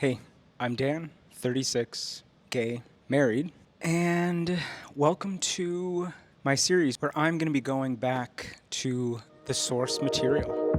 Hey, I'm Dan, 36, gay, married, and welcome to my series where I'm going to be going back to the source material.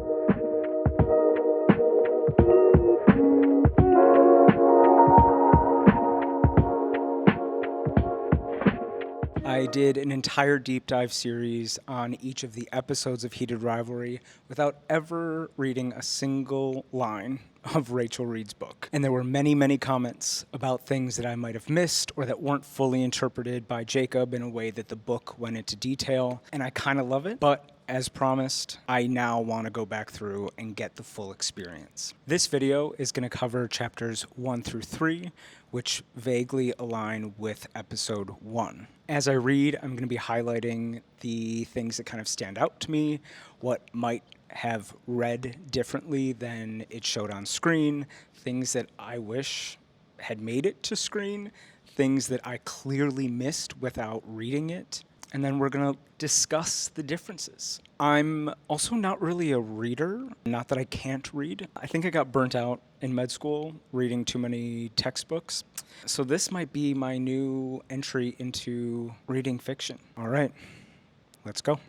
I did an entire deep dive series on each of the episodes of Heated Rivalry without ever reading a single line of Rachel Reid's book. And there were many, many comments about things that I might have missed or that weren't fully interpreted by Jacob in a way that the book went into detail. And I kind of love it, but as promised, I now want to go back through and get the full experience. This video is going to cover chapters 1 through 3, which vaguely align with episode 1. As I read, I'm going to be highlighting the things that kind of stand out to me, what might have read differently than it showed on screen, things that I wish had made it to screen, things that I clearly missed without reading it, and then we're going to discuss the differences. I'm also not really a reader, not that I can't read. I think I got burnt out in med school reading too many textbooks. So this might be my new entry into reading fiction. All right, let's go.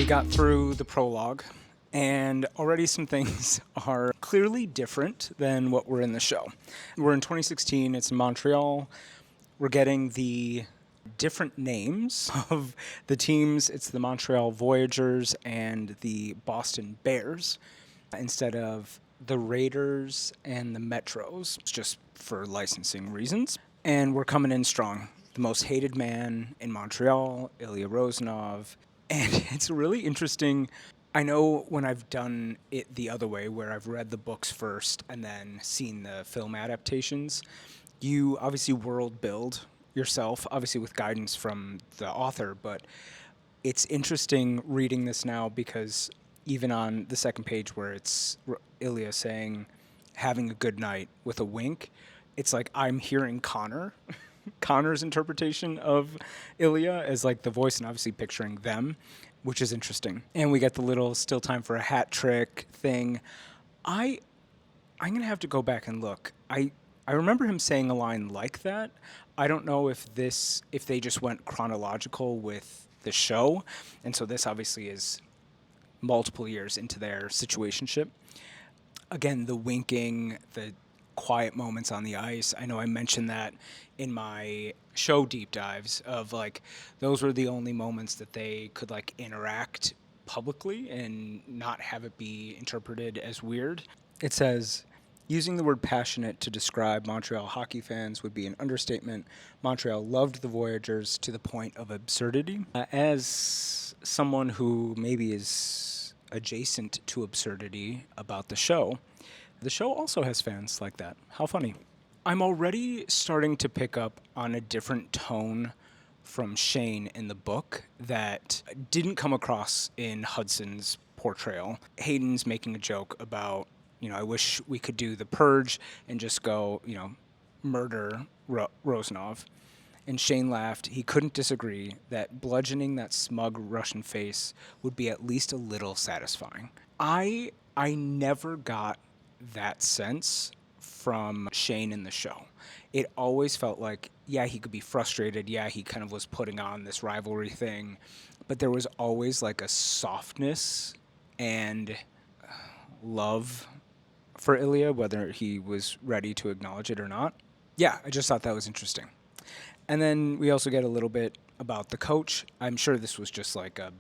We got through the prologue, and already some things are clearly different than what were in the show. We're in 2016, it's in Montreal. We're getting the different names of the teams. It's the Montreal Voyageurs and the Boston Bears instead of the Raiders and the Metros, just for licensing reasons. And we're coming in strong. The most hated man in Montreal, Ilya Rosanov. And it's really interesting. I know when I've done it the other way, where I've read the books first and then seen the film adaptations, you obviously world build yourself, obviously with guidance from the author, but it's interesting reading this now because even on the second page where it's Ilya saying, having a good night with a wink, it's like I'm hearing Connor's interpretation of Ilya as like the voice and obviously picturing them, which is interesting. And we get the little still time for a hat trick thing. I'm going to have to go back and look. I remember him saying a line like that. I don't know if they just went chronological with the show. And so this obviously is multiple years into their situationship. Again, the winking, the quiet moments on the ice. I know I mentioned that in my show deep dives of like, those were the only moments that they could like interact publicly and not have it be interpreted as weird. It says, using the word passionate to describe Montreal hockey fans would be an understatement. Montreal loved the Voyageurs to the point of absurdity. As someone who maybe is adjacent to absurdity about the show also has fans like that. How funny. I'm already starting to pick up on a different tone from Shane in the book that didn't come across in Hudson's portrayal. Hayden's making a joke about, I wish we could do the purge and just go, murder Rosanov. And Shane laughed. He couldn't disagree that bludgeoning that smug Russian face would be at least a little satisfying. I never got that sense from Shane in the show. It always felt like, yeah, he could be frustrated. Yeah, he kind of was putting on this rivalry thing. But there was always like a softness and love for Ilya, whether he was ready to acknowledge it or not. Yeah, I just thought that was interesting. And then we also get a little bit about the coach. I'm sure this was just like a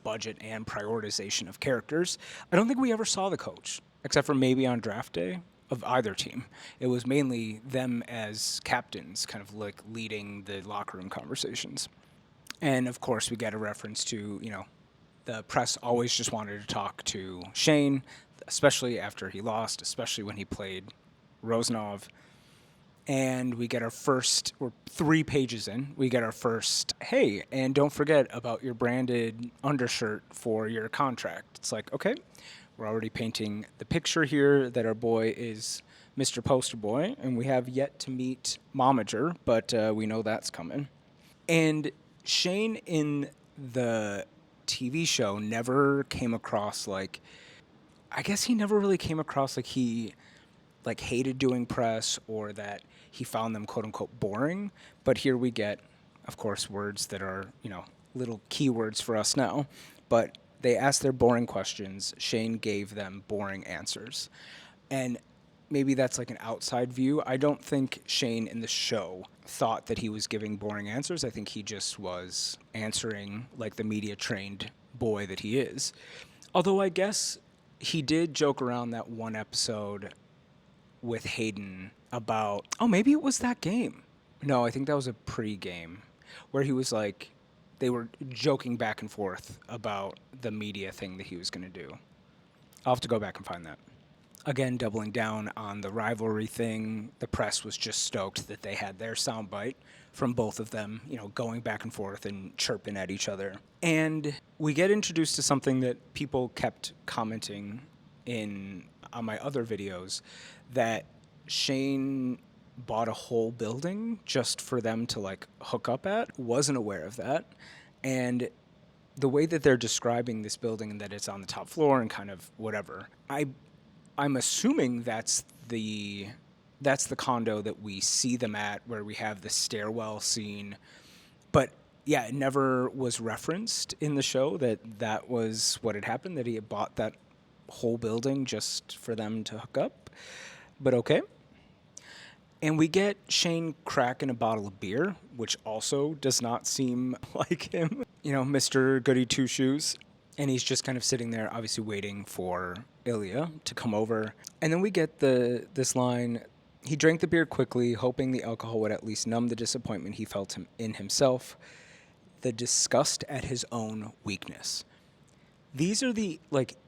budget and prioritization of characters. I don't think we ever saw the coach, except for maybe on draft day of either team. It was mainly them as captains, kind of like leading the locker room conversations. And of course, we get a reference to, the press always just wanted to talk to Shane, especially after he lost, especially when he played Rosanov. And we get we're 3 pages in, we get our first, hey, and don't forget about your branded undershirt for your contract. It's like, okay, we're already painting the picture here that our boy is Mr. Poster Boy, and we have yet to meet Momager, but we know that's coming. And Shane in the TV show never came across like, I guess he never really came across like he hated doing press or that he found them quote unquote boring. But here we get, of course, words that are, little keywords for us now. But they asked their boring questions. Shane gave them boring answers. And maybe that's like an outside view. I don't think Shane in the show thought that he was giving boring answers. I think he just was answering like the media trained boy that he is. Although I guess he did joke around that one episode with Hayden about, maybe it was that game. No, I think that was a pre-game where he was like, they were joking back and forth about the media thing that he was going to do. I'll have to go back and find that. Again, doubling down on the rivalry thing, the press was just stoked that they had their soundbite from both of them, going back and forth and chirping at each other. And we get introduced to something that people kept commenting on my other videos, that Shane bought a whole building just for them to like hook up at. Wasn't aware of that. And the way that they're describing this building and that it's on the top floor and kind of whatever, I'm assuming that's the condo that we see them at, where we have the stairwell scene. But yeah, it never was referenced in the show that was what had happened, that he had bought that whole building just for them to hook up. But okay. And we get Shane cracking a bottle of beer, which also does not seem like him. Mr. Goody Two Shoes. And he's just kind of sitting there, obviously waiting for Ilya to come over. And then we get this line, he drank the beer quickly, hoping the alcohol would at least numb the disappointment he felt in himself, the disgust at his own weakness. These are the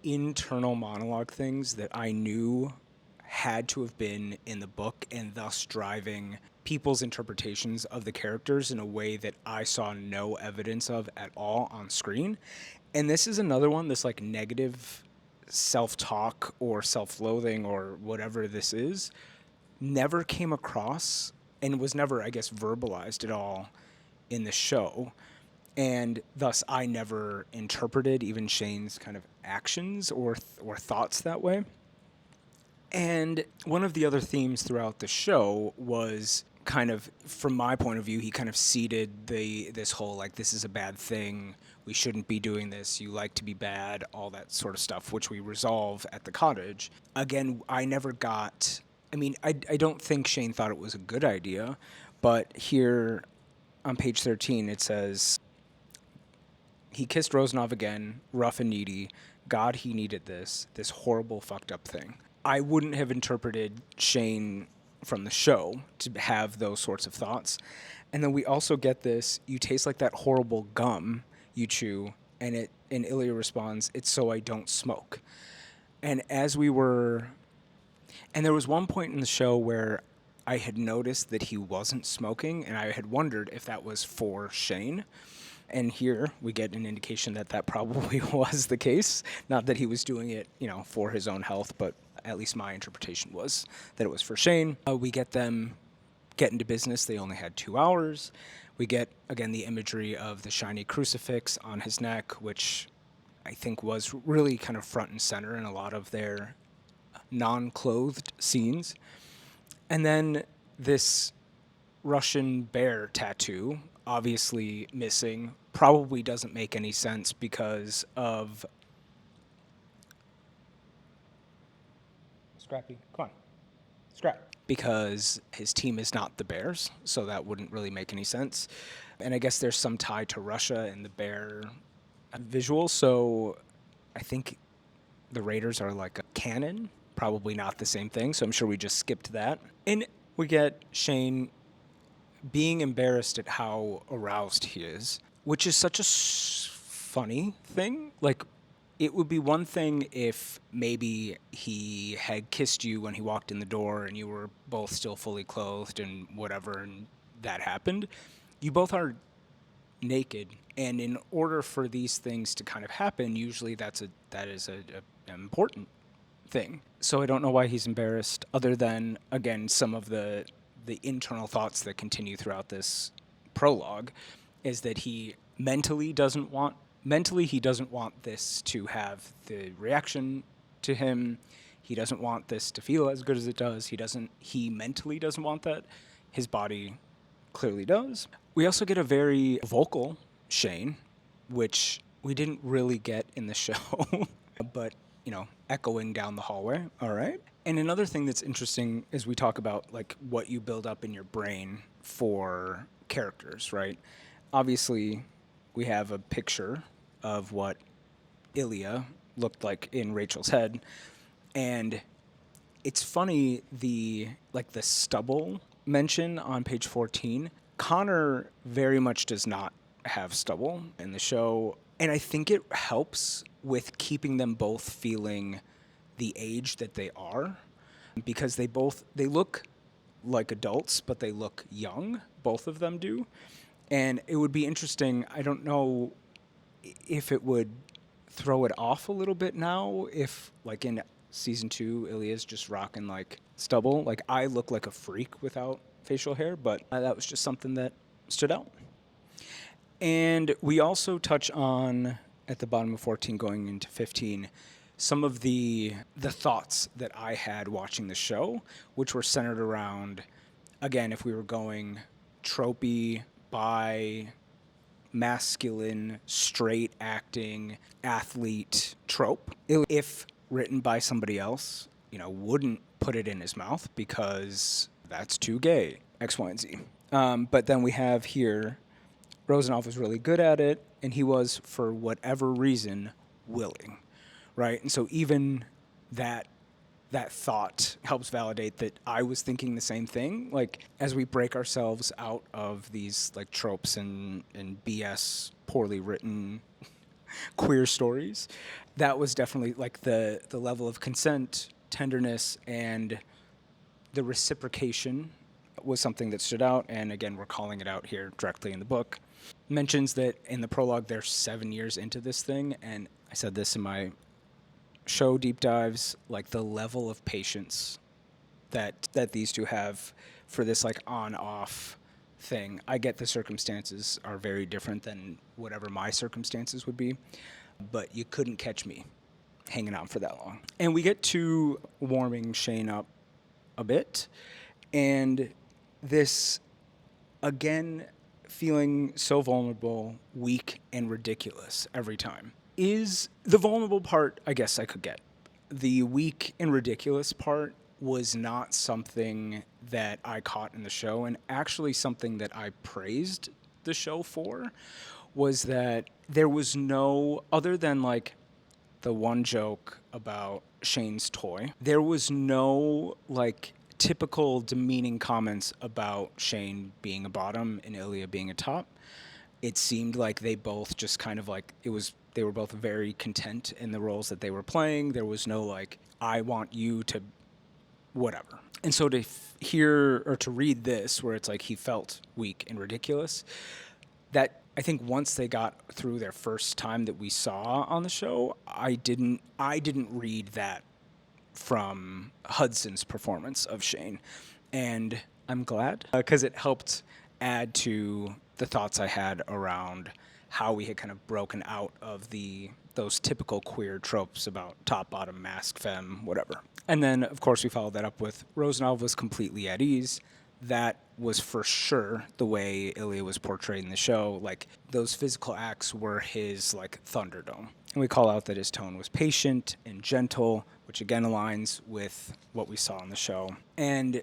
internal monologue things that I knew had to have been in the book, and thus driving people's interpretations of the characters in a way that I saw no evidence of at all on screen. And this is another one, this negative self-talk or self-loathing or whatever this is, never came across and was never, I guess, verbalized at all in the show. And thus I never interpreted even Shane's kind of actions or thoughts that way. And one of the other themes throughout the show was kind of, from my point of view, he kind of seeded this whole, this is a bad thing, we shouldn't be doing this, you like to be bad, all that sort of stuff, which we resolve at the cottage. Again, I never got, I don't think Shane thought it was a good idea, but here on page 13 it says, he kissed Rosanov again, rough and needy. God, he needed this horrible fucked up thing. I wouldn't have interpreted Shane from the show to have those sorts of thoughts. And then we also get this, you taste like that horrible gum you chew, and Ilya responds, it's so I don't smoke. And there was one point in the show where I had noticed that he wasn't smoking, and I had wondered if that was for Shane. And here we get an indication that probably was the case. Not that he was doing it, for his own health, but at least my interpretation was that it was for Shane. We get them get into business. They only had 2 hours. We get, again, the imagery of the shiny crucifix on his neck, which I think was really kind of front and center in a lot of their non-clothed scenes. And then this Russian bear tattoo, obviously missing, probably doesn't make any sense because of... Scrappy, come on. Scrap. Because his team is not the Bears, so that wouldn't really make any sense. And I guess there's some tie to Russia and the bear visual, so I think the Raiders are like a cannon, probably not the same thing, so I'm sure we just skipped that. And we get Shane being embarrassed at how aroused he is, which is such a funny thing. It would be one thing if maybe he had kissed you when he walked in the door and you were both still fully clothed and whatever, and that happened. You both are naked, and in order for these things to kind of happen, usually that is an important thing. So I don't know why he's embarrassed, other than, again, some of the internal thoughts that continue throughout this prologue, is that he mentally doesn't want this to have the reaction to him. He doesn't want this to feel as good as it does. He mentally doesn't want that. His body clearly does. We also get a very vocal Shane, which we didn't really get in the show, but, echoing down the hallway. All right. And another thing that's interesting is we talk about what you build up in your brain for characters, right? Obviously, we have a picture of what Ilya looked like in Rachel's head, and it's funny, the stubble mention on page 14. Connor very much does not have stubble in the show, and I think it helps with keeping them both feeling the age that they are, because they look like adults, but they look young. Both of them do. And it would be interesting, I don't know if it would throw it off a little bit now, if, in season 2, Ilya's just rocking, stubble. I look like a freak without facial hair, but that was just something that stood out. And we also touch on, at the bottom of 14 going into 15, some of the thoughts that I had watching the show, which were centered around, again, if we were going tropey by masculine, straight acting athlete trope. If written by somebody else, wouldn't put it in his mouth because that's too gay, X, Y, and Z. But then we have here, Rosanov was really good at it, and he was, for whatever reason, willing, right? And so even that thought helps validate that I was thinking the same thing. Like, as we break ourselves out of these like tropes and BS, poorly written queer stories, that was definitely like the level of consent, tenderness, and the reciprocation was something that stood out. And again, we're calling it out here directly in the book. Mentions that in the prologue they're 7 years into this thing, and I said this in my show deep dives, like the level of patience that these two have for this like on-off thing. I get the circumstances are very different than whatever my circumstances would be, but you couldn't catch me hanging out for that long. And we get to warming Shane up a bit, and this, again, feeling so vulnerable, weak, and ridiculous every time. Is the vulnerable part, I guess I could get. The weak and ridiculous part was not something that I caught in the show, and actually something that I praised the show for was that there was no, other than like the one joke about Shane's toy, there was no like typical demeaning comments about Shane being a bottom and Ilya being a top. It seemed like they both just kind of like, they were both very content in the roles that they were playing. There was no like, I want you to whatever. And so to hear or to read this, where it's like he felt weak and ridiculous, that I think once they got through their first time that we saw on the show, I didn't read that from Hudson's performance of Shane. And I'm glad, because it helped add to the thoughts I had around how we had kind of broken out of those typical queer tropes about top, bottom, mask, femme, whatever. And then, of course, we followed that up with Rosanov was completely at ease. That was for sure the way Ilya was portrayed in the show. Like, those physical acts were his, like, Thunderdome. And we call out that his tone was patient and gentle, which again aligns with what we saw in the show. And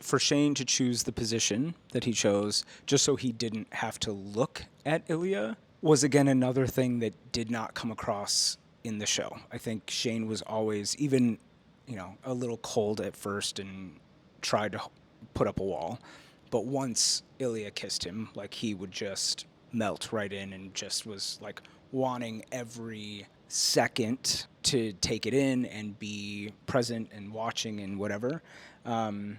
for Shane to choose the position that he chose, just so he didn't have to look at Ilya, was again another thing that did not come across in the show. I think Shane was always, even, a little cold at first and tried to put up a wall. But once Ilya kissed him, like, he would just melt right in and just was like wanting every second to take it in and be present and watching and whatever. And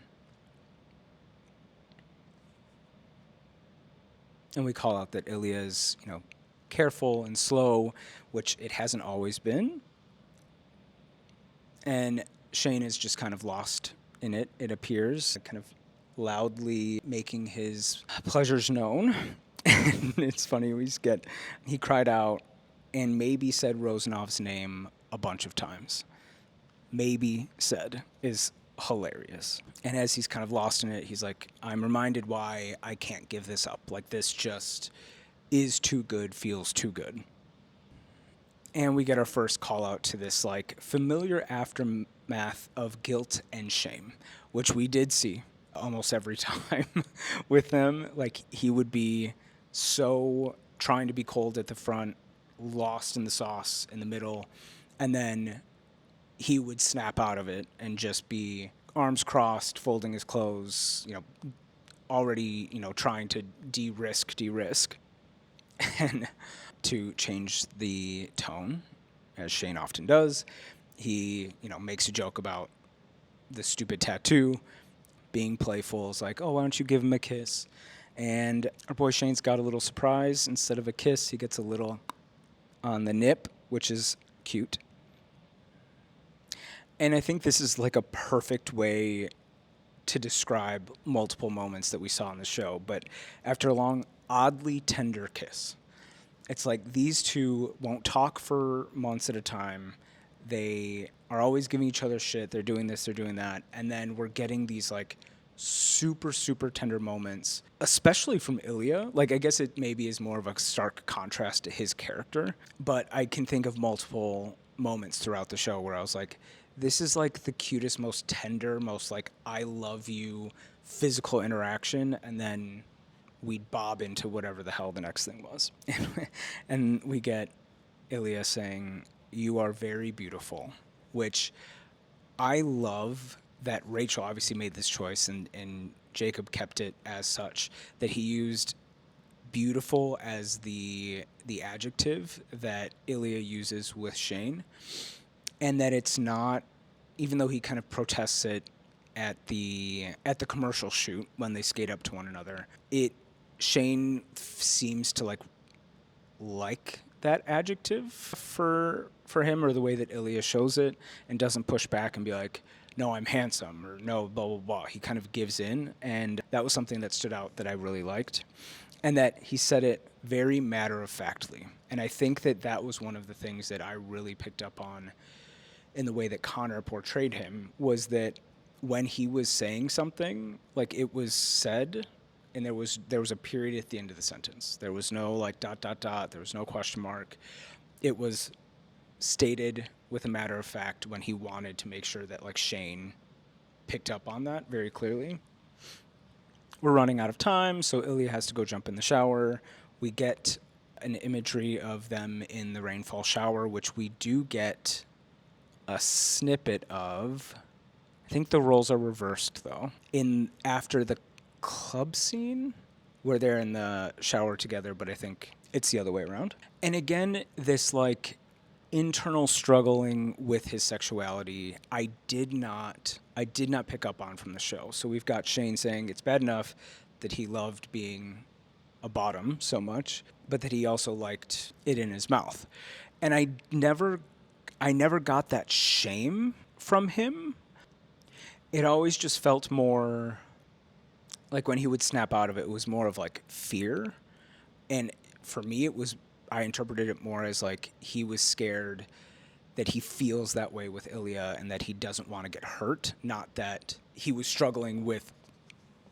we call out that Ilya is, careful and slow, which it hasn't always been. And Shane is just kind of lost in it, it appears, kind of loudly making his pleasures known. And it's funny, he cried out and maybe said Rosanov's name a bunch of times. Maybe said is hilarious. And as he's kind of lost in it, he's like, I'm reminded why I can't give this up. Like, this just is too good, feels too good. And we get our first call out to this like familiar aftermath of guilt and shame, which we did see almost every time with them. Like, he would be so trying to be cold at the front, lost in the sauce in the middle, and then he would snap out of it and just be arms crossed, folding his clothes, already, trying to de-risk. And to change the tone, as Shane often does, he, makes a joke about the stupid tattoo, being playful. Is like, oh, why don't you give him a kiss? And our boy Shane's got a little surprise. Instead of a kiss, he gets a little on the nip, which is cute. And I think this is like a perfect way to describe multiple moments that we saw in the show. But after a long, oddly tender kiss, it's like these two won't talk for months at a time. They are always giving each other shit. They're doing this, they're doing that. And then we're getting these like super, super tender moments, especially from Ilya. Like, I guess it maybe is more of a stark contrast to his character, but I can think of multiple moments throughout the show where I was like, this is like the cutest, most tender, most like I love you physical interaction, and then we'd bob into whatever the hell the next thing was. And we get Ilya saying, "You are very beautiful," which I love that Rachel obviously made this choice, and Jacob kept it as such, that he used beautiful as the adjective that Ilya uses with Shane, and that it's not, even though he kind of protests it at the commercial shoot when they skate up to one another, Shane seems to like that adjective for him, or the way that Ilya shows it, and doesn't push back and be like, no, I'm handsome, or no, blah, blah, blah. He kind of gives in, and that was something that stood out that I really liked. And that he said it very matter-of-factly. And I think that that was one of the things that I really picked up on in the way that Connor portrayed him, was that when he was saying something, like, it was said, and there was a period at the end of the sentence. There was no like dot dot dot. There was no question mark. It was stated with a matter of fact when he wanted to make sure that like Shane picked up on that very clearly. We're running out of time, so Ilya has to go jump in the shower. We get an imagery of them in the rainfall shower, which we do get a snippet of. I think the roles are reversed though. After the club scene where they're in the shower together, but I think it's the other way around. And again, this like internal struggling with his sexuality, I did not pick up on from the show. So we've got Shane saying it's bad enough that he loved being a bottom so much, but that he also liked it in his mouth. And I never got that shame from him. It always just felt more like when he would snap out of it, it was more of like fear. And for me, I interpreted it more as like he was scared that he feels that way with Ilya and that he doesn't want to get hurt, not that he was struggling with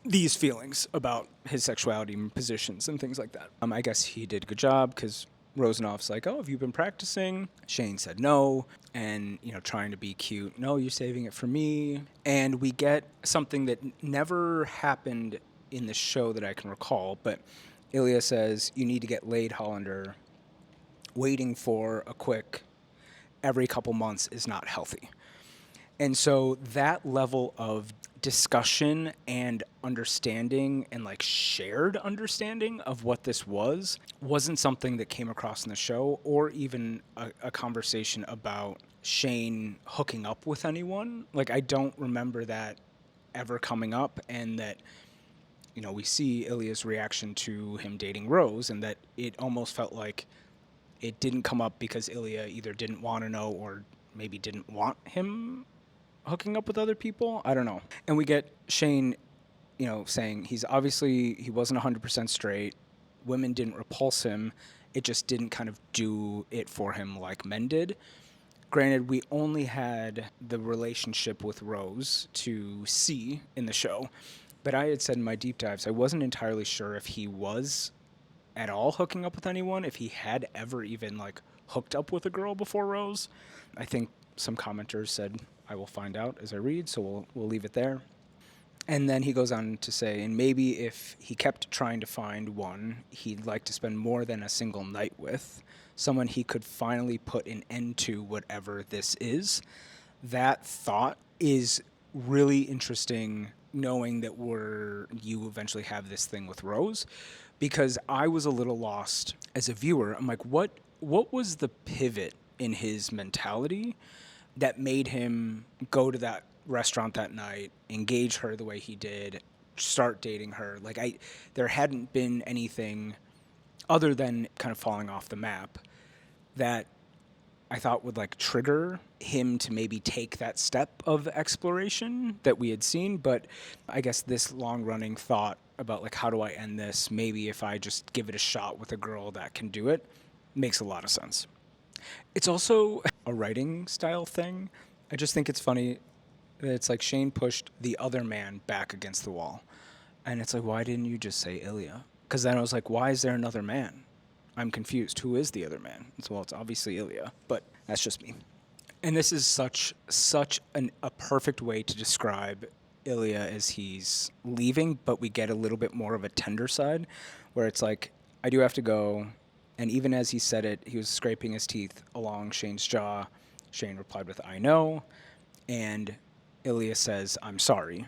these feelings about his sexuality and positions and things like that. I guess he did a good job because Rosenoff's like, oh, have you been practicing? Shane said no, and, trying to be cute. No, you're saving it for me. And we get something that never happened in the show that I can recall, but Ilya says, you need to get laid, Hollander. Waiting for a quick every couple months is not healthy. And so that level of discussion and understanding and like shared understanding of what this wasn't something that came across in the show, or even a conversation about Shane hooking up with anyone. Like, I don't remember that ever coming up, and that, we see Ilya's reaction to him dating Rose, and that it almost felt like it didn't come up because Ilya either didn't want to know or maybe didn't want him hooking up with other people. I don't know. And we get Shane, saying he wasn't 100% straight. Women didn't repulse him. It just didn't kind of do it for him like men did. Granted, we only had the relationship with Rose to see in the show, but I had said in my deep dives, I wasn't entirely sure if he was at all hooking up with anyone, if he had ever even like hooked up with a girl before Rose. I think some commenters said, I will find out as I read, so we'll leave it there. And then he goes on to say, and maybe if he kept trying to find one he'd like to spend more than a single night with, someone he could finally put an end to whatever this is. That thought is really interesting, knowing that you eventually have this thing with Rose, because I was a little lost as a viewer. I'm like, what was the pivot in his mentality that made him go to that restaurant that night, engage her the way he did, start dating her? Like, there hadn't been anything other than kind of falling off the map that I thought would like trigger him to maybe take that step of exploration that we had seen. But I guess this long-running thought about like, how do I end this? Maybe if I just give it a shot with a girl that can do it, makes a lot of sense. It's also a writing style thing. I just think it's funny. It's like Shane pushed the other man back against the wall. And it's like, why didn't you just say Ilya? Because then I was like, why is there another man? I'm confused. Who is the other man? Well, it's obviously Ilya, but that's just me. And this is such a perfect way to describe Ilya as he's leaving, but we get a little bit more of a tender side, where it's like, I do have to go. And even as he said it, he was scraping his teeth along Shane's jaw. Shane replied with, I know. And Ilya says, I'm sorry.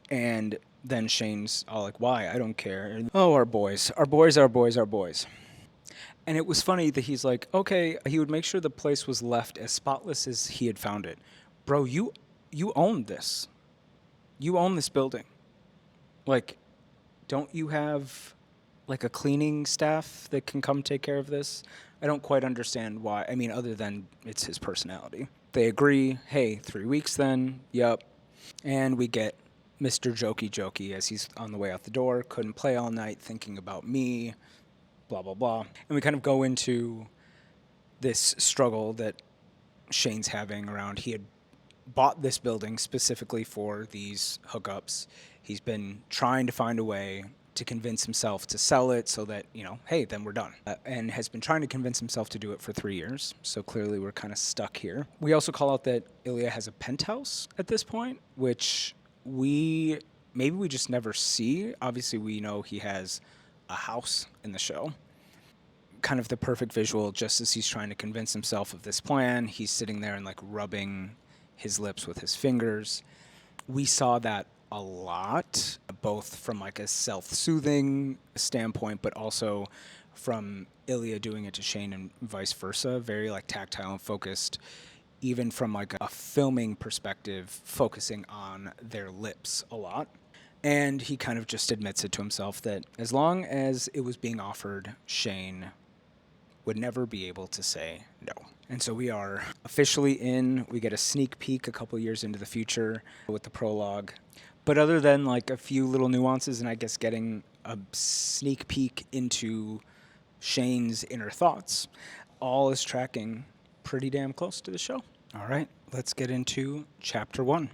And then Shane's all like, why? I don't care. And, oh, our boys. Our boys, our boys, our boys. And it was funny that he's like, okay, he would make sure the place was left as spotless as he had found it. Bro, you own this. You own this building. Like, don't you have like a cleaning staff that can come take care of this? I don't quite understand why. I mean, other than it's his personality. They agree, hey, 3 weeks then, yep. And we get Mr. Jokey Jokey as he's on the way out the door, couldn't play all night thinking about me, blah, blah, blah. And we kind of go into this struggle that Shane's having around, he had bought this building specifically for these hookups. He's been trying to find a way to convince himself to sell it so that, hey, then we're done. And has been trying to convince himself to do it for 3 years. So clearly we're kind of stuck here. We also call out that Ilya has a penthouse at this point, which we just never see. Obviously we know he has a house in the show. Kind of the perfect visual, just as he's trying to convince himself of this plan. He's sitting there and like rubbing his lips with his fingers. We saw that a lot, both from like a self-soothing standpoint, but also from Ilya doing it to Shane and vice versa. Very like tactile and focused, even from like a filming perspective, focusing on their lips a lot. And he kind of just admits it to himself that as long as it was being offered, Shane would never be able to say no. And so we are officially in. We get a sneak peek a couple years into the future with the prologue. But other than like a few little nuances and I guess getting a sneak peek into Shane's inner thoughts, all is tracking pretty damn close to the show. All right, let's get into Chapter 1.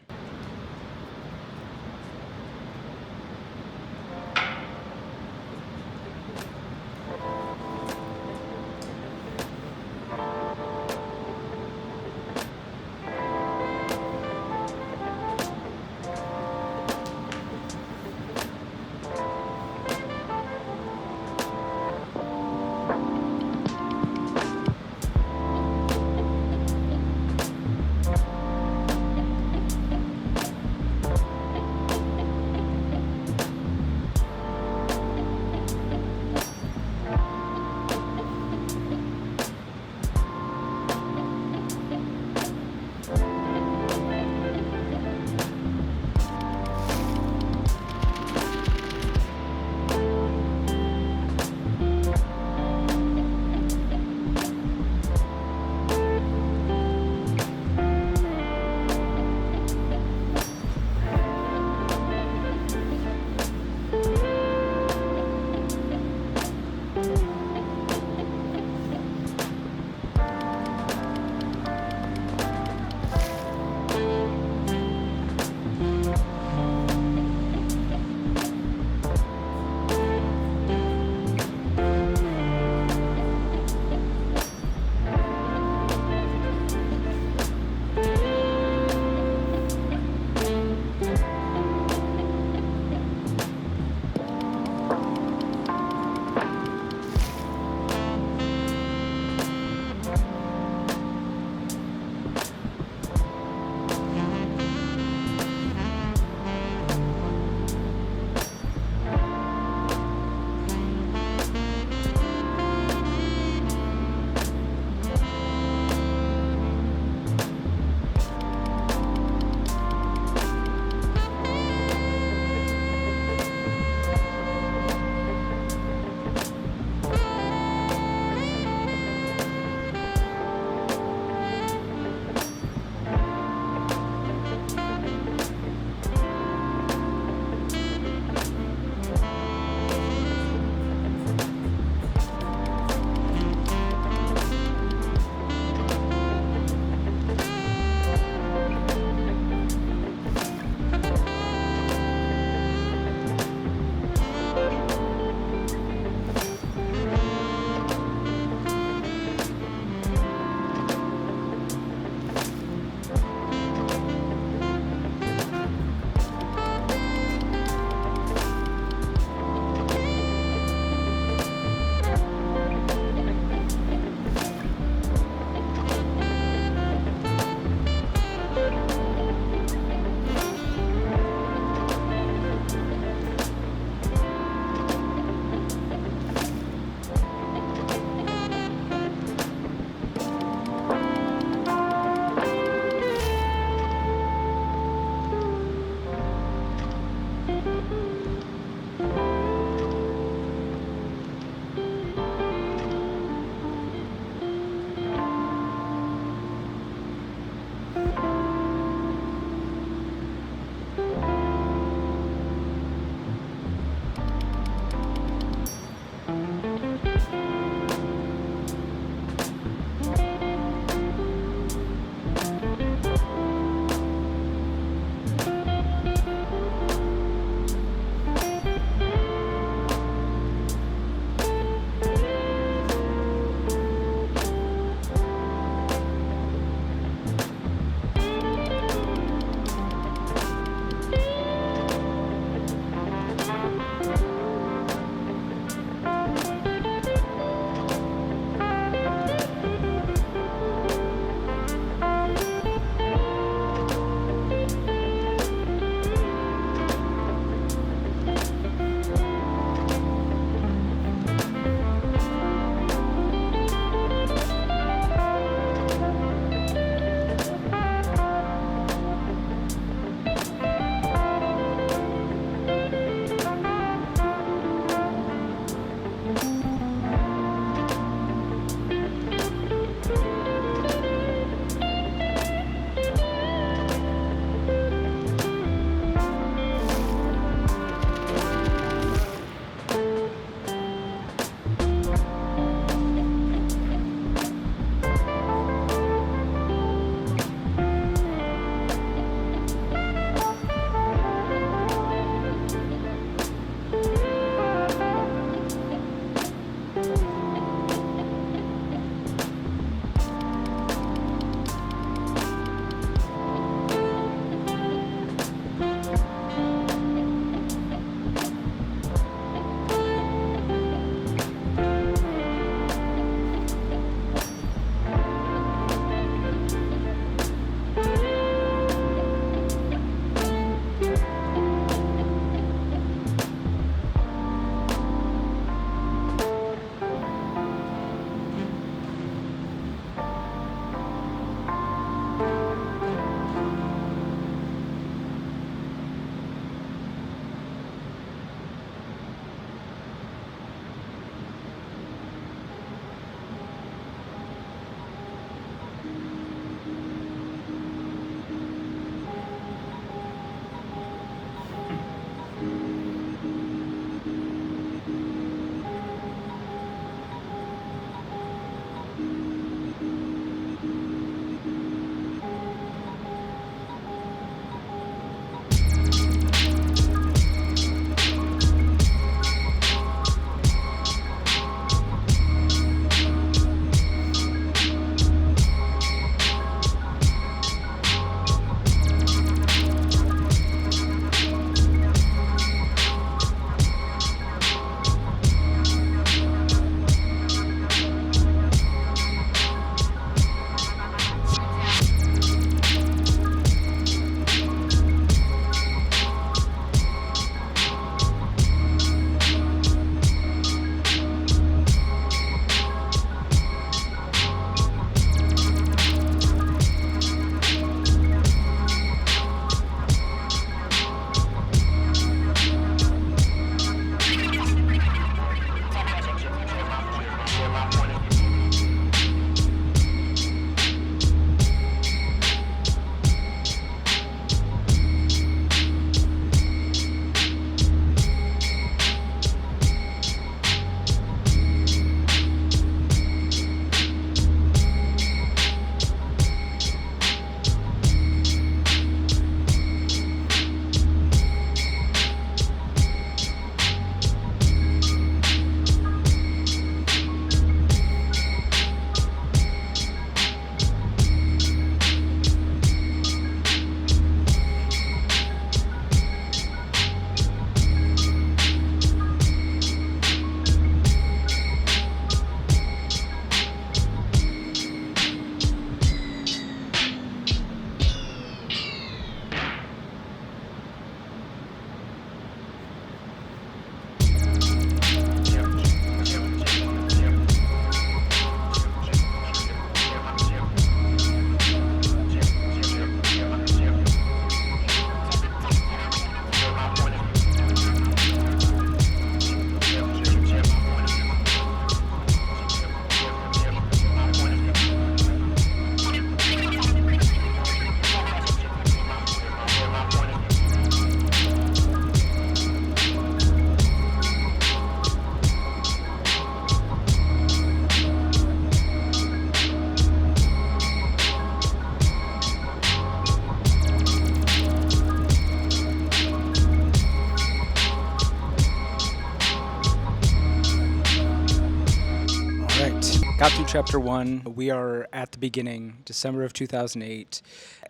Got through chapter 1. We are at the beginning, December of 2008,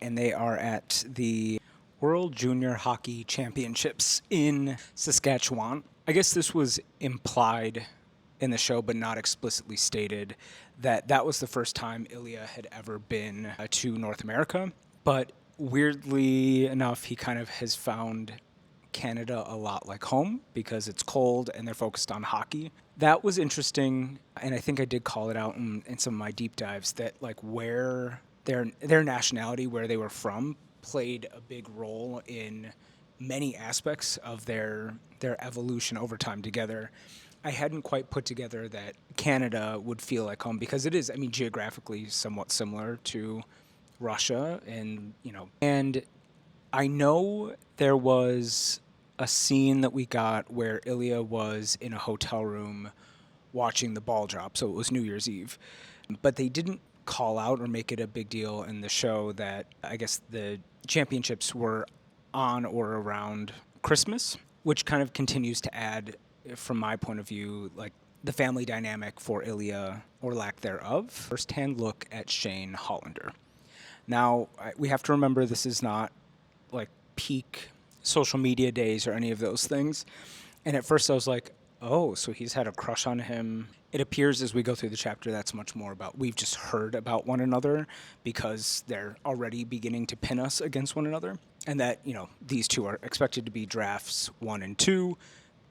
and they are at the World Junior Hockey Championships in Saskatchewan. I guess this was implied in the show, but not explicitly stated, that that was the first time Ilya had ever been to North America. But weirdly enough, he kind of has found Canada a lot like home because it's cold and they're focused on hockey. That was interesting, and I think I did call it out in some of my deep dives that like where their nationality, where they were from, played a big role in many aspects of their evolution over time together. I hadn't quite put together that Canada would feel like home because it is, I mean, geographically somewhat similar to Russia, and I know there was a scene that we got where Ilya was in a hotel room watching the ball drop, so it was New Year's Eve. But they didn't call out or make it a big deal in the show that I guess the championships were on or around Christmas, which kind of continues to add, from my point of view, like the family dynamic for Ilya, or lack thereof. First-hand look at Shane Hollander. Now, we have to remember this is not like peak social media days or any of those things. And at first I was like, oh, so he's had a crush on him. It appears as we go through the chapter that's much more about we've just heard about one another because they're already beginning to pin us against one another. And that, these two are expected to be drafts 1 and 2.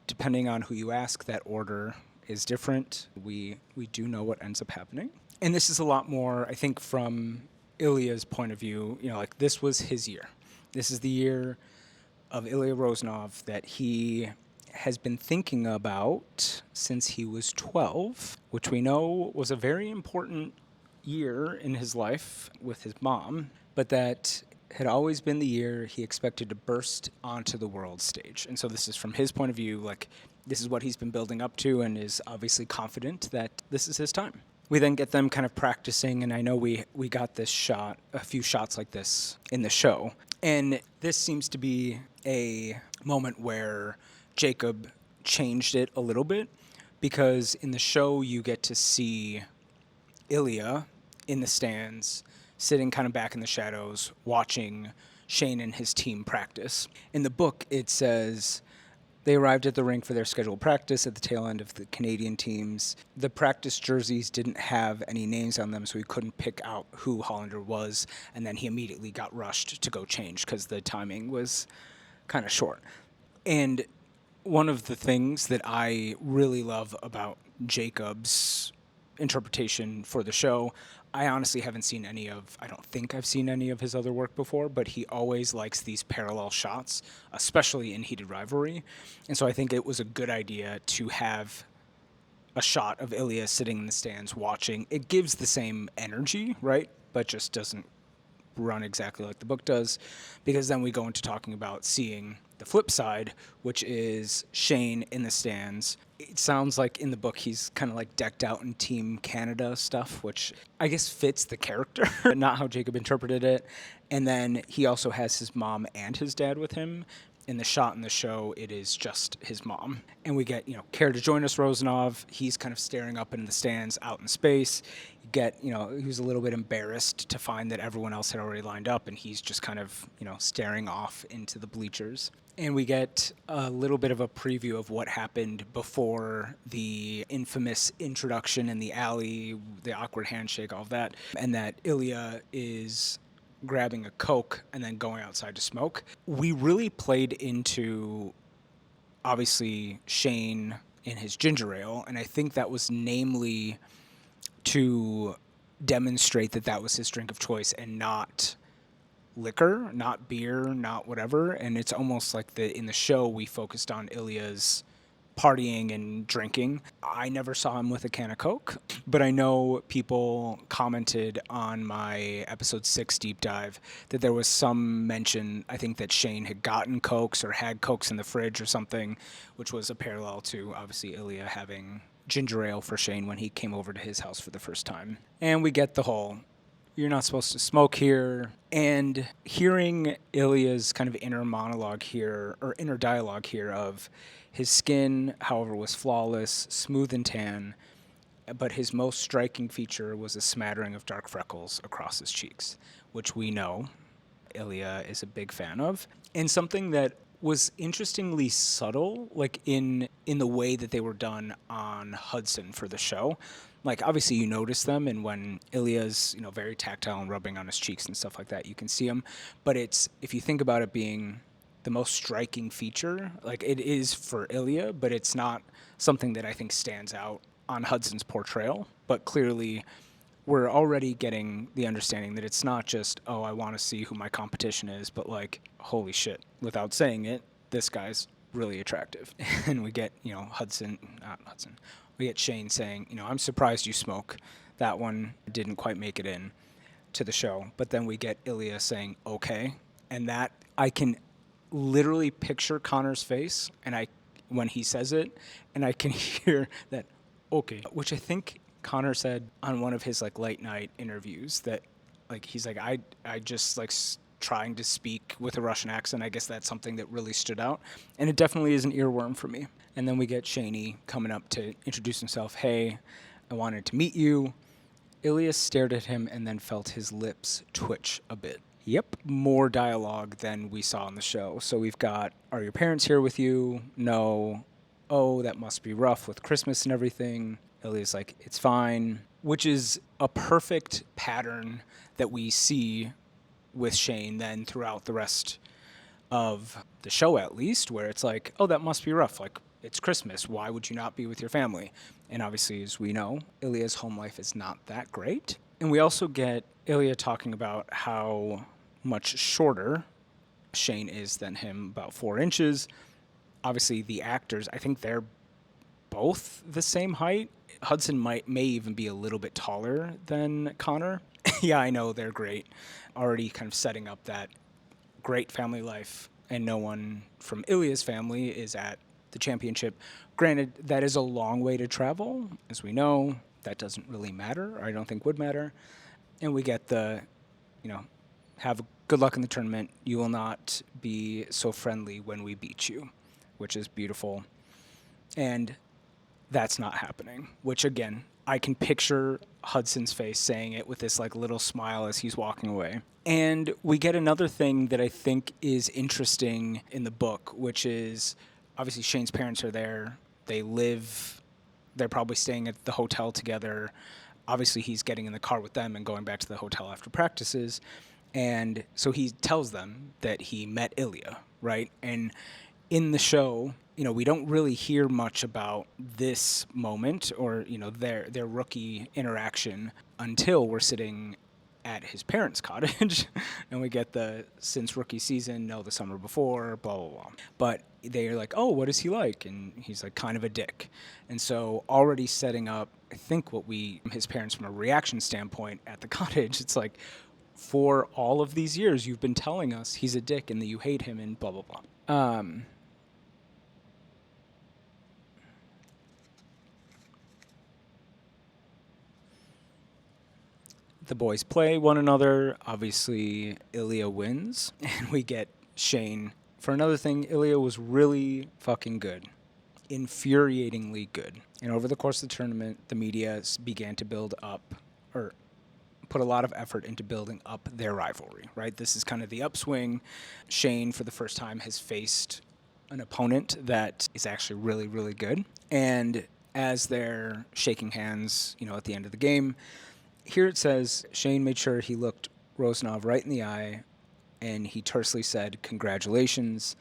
Depending on who you ask, that order is different. We do know what ends up happening. And this is a lot more, I think, from Ilya's point of view, like this was his year. This is the year of Ilya Rosanov that he has been thinking about since he was 12, which we know was a very important year in his life with his mom, but that had always been the year he expected to burst onto the world stage. And so this is from his point of view, like this is what he's been building up to and is obviously confident that this is his time. We then get them kind of practicing, and I know we got this shot, a few shots like this in the show. And this seems to be a moment where Jacob changed it a little bit, because in the show you get to see Ilya in the stands, sitting kind of back in the shadows, watching Shane and his team practice. In the book, it says they arrived at the rink for their scheduled practice at the tail end of the Canadian teams. The practice jerseys didn't have any names on them, so he couldn't pick out who Hollander was, and then he immediately got rushed to go change because the timing was kind of short. And one of the things that I really love about Jacob's interpretation for the show, I honestly haven't seen I don't think I've seen any of his other work before, but he always likes these parallel shots, especially in Heated Rivalry. And so I think it was a good idea to have a shot of Ilya sitting in the stands watching. It gives the same energy, right? But just doesn't run exactly like the book does, because then we go into talking about seeing the flip side, which is Shane in the stands. It sounds like in the book he's kind of like decked out in Team Canada stuff, which I guess fits the character, not how Jacob interpreted it. And then he also has his mom and his dad with him. In the shot in the show, it is just his mom. And we get, Care to Join Us, Rosanov. He's kind of staring up into the stands out in space. You get, he was a little bit embarrassed to find that everyone else had already lined up, and he's just kind of, staring off into the bleachers. And we get a little bit of a preview of what happened before the infamous introduction in the alley, the awkward handshake, all of that, and that Ilya is grabbing a Coke and then going outside to smoke. We really played into, obviously, Shane in his ginger ale, and I think that was namely to demonstrate that that was his drink of choice and not liquor, not beer, not whatever. And it's almost like in the show we focused on Ilya's partying and drinking. I never saw him with a can of Coke, but I know people commented on my episode 6 deep dive that there was some mention, I think, that Shane had gotten Cokes or had Cokes in the fridge or something, which was a parallel to obviously Ilya having ginger ale for Shane when he came over to his house for the first time. And we get the whole, you're not supposed to smoke here. And hearing Ilya's kind of inner monologue here, or inner dialogue here of his skin, however, was flawless, smooth and tan, but his most striking feature was a smattering of dark freckles across his cheeks, which we know Ilya is a big fan of. And something that was interestingly subtle, like in the way that they were done on Hudson for the show. Like obviously you notice them, and when Ilya's very tactile and rubbing on his cheeks and stuff like that, you can see them. But it's, if you think about it being the most striking feature, like it is for Ilya, but it's not something that I think stands out on Hudson's portrayal. But clearly we're already getting the understanding that it's not just, oh, I want to see who my competition is, but like, holy shit, without saying it, this guy's really attractive. And we get, we get Shane saying, I'm surprised you smoke. That one didn't quite make it in to the show. But then we get Ilya saying, okay. And that, I can literally picture Connor's face when he says it, and I can hear that, okay, which I think Connor said on one of his like late night interviews that like he's like I just like trying to speak with a Russian accent. I guess that's something that really stood out, and it definitely is an earworm for me. And then we get Shaney coming up to introduce himself. Hey, I wanted to meet you. Ilya stared at him and then felt his lips twitch a bit. Yep, more dialogue than we saw on the show. So we've got, are your parents here with you? No. Oh, that must be rough with Christmas and everything. Ilya's like, it's fine, which is a perfect pattern that we see with Shane then throughout the rest of the show, at least, where it's like, oh, that must be rough. Like, it's Christmas. Why would you not be with your family? And obviously, as we know, Ilya's home life is not that great. And we also get Ilya talking about how much shorter Shane is than him, about 4 inches. Obviously, the actors, I think they're both the same height. Hudson may even be a little bit taller than Connor. Yeah, I know, they're great. Already kind of setting up that great family life, and no one from Ilya's family is at the championship. Granted, that is a long way to travel. As we know, that doesn't really matter, or I don't think would matter. And we get the, have good luck in the tournament. You will not be so friendly when we beat you, which is beautiful. And that's not happening, which again, I can picture Hudson's face saying it with this like little smile as he's walking away. And we get another thing that I think is interesting in the book, which is obviously Shane's parents are there. They're probably staying at the hotel together. Obviously he's getting in the car with them and going back to the hotel after practices. And so he tells them that he met Ilya, right? And in the show, we don't really hear much about this moment or, their rookie interaction until we're sitting at his parents' cottage and we get the since rookie season, no, the summer before, blah, blah, blah. But they're like, oh, what is he like? And he's like kind of a dick. And so already setting up, I think his parents from a reaction standpoint at the cottage, it's like, for all of these years, you've been telling us he's a dick and that you hate him and blah, blah, blah. The boys play one another. Obviously, Ilya wins, and we get Shane. For another thing, Ilya was really fucking good. Infuriatingly good. And over the course of the tournament, the media began to build up, or put a lot of effort into building up their rivalry, right? This is kind of the upswing. Shane, for the first time, has faced an opponent that is actually really, really good. And as they're shaking hands, at the end of the game, here it says, Shane made sure he looked Rosanov right in the eye, and he tersely said, congratulations.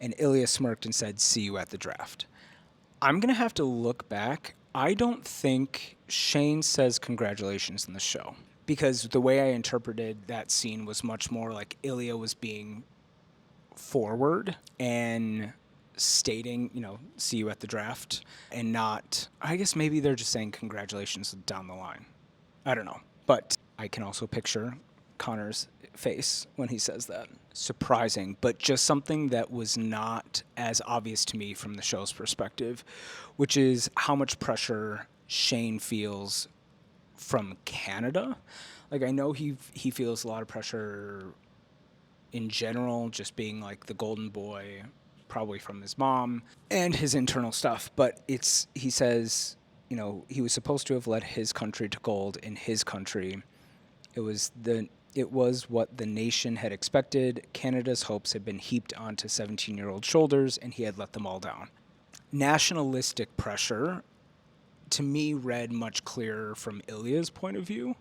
And Ilya smirked and said, see you at the draft. I'm going to have to look back. I don't think Shane says congratulations in the show, because the way I interpreted that scene was much more like Ilya was being forward and stating, see you at the draft, and not, I guess maybe they're just saying congratulations down the line. I don't know. But I can also picture Connor's face when he says that. Surprising, but just something that was not as obvious to me from the show's perspective, which is how much pressure Shane feels from Canada. Like, I know he feels a lot of pressure in general, just being like the golden boy, probably from his mom and his internal stuff. But he says, he was supposed to have led his country to gold in his country. It was what the nation had expected. Canada's hopes had been heaped onto 17-year-old shoulders, and he had let them all down. Nationalistic pressure, to me, read much clearer from Ilya's point of view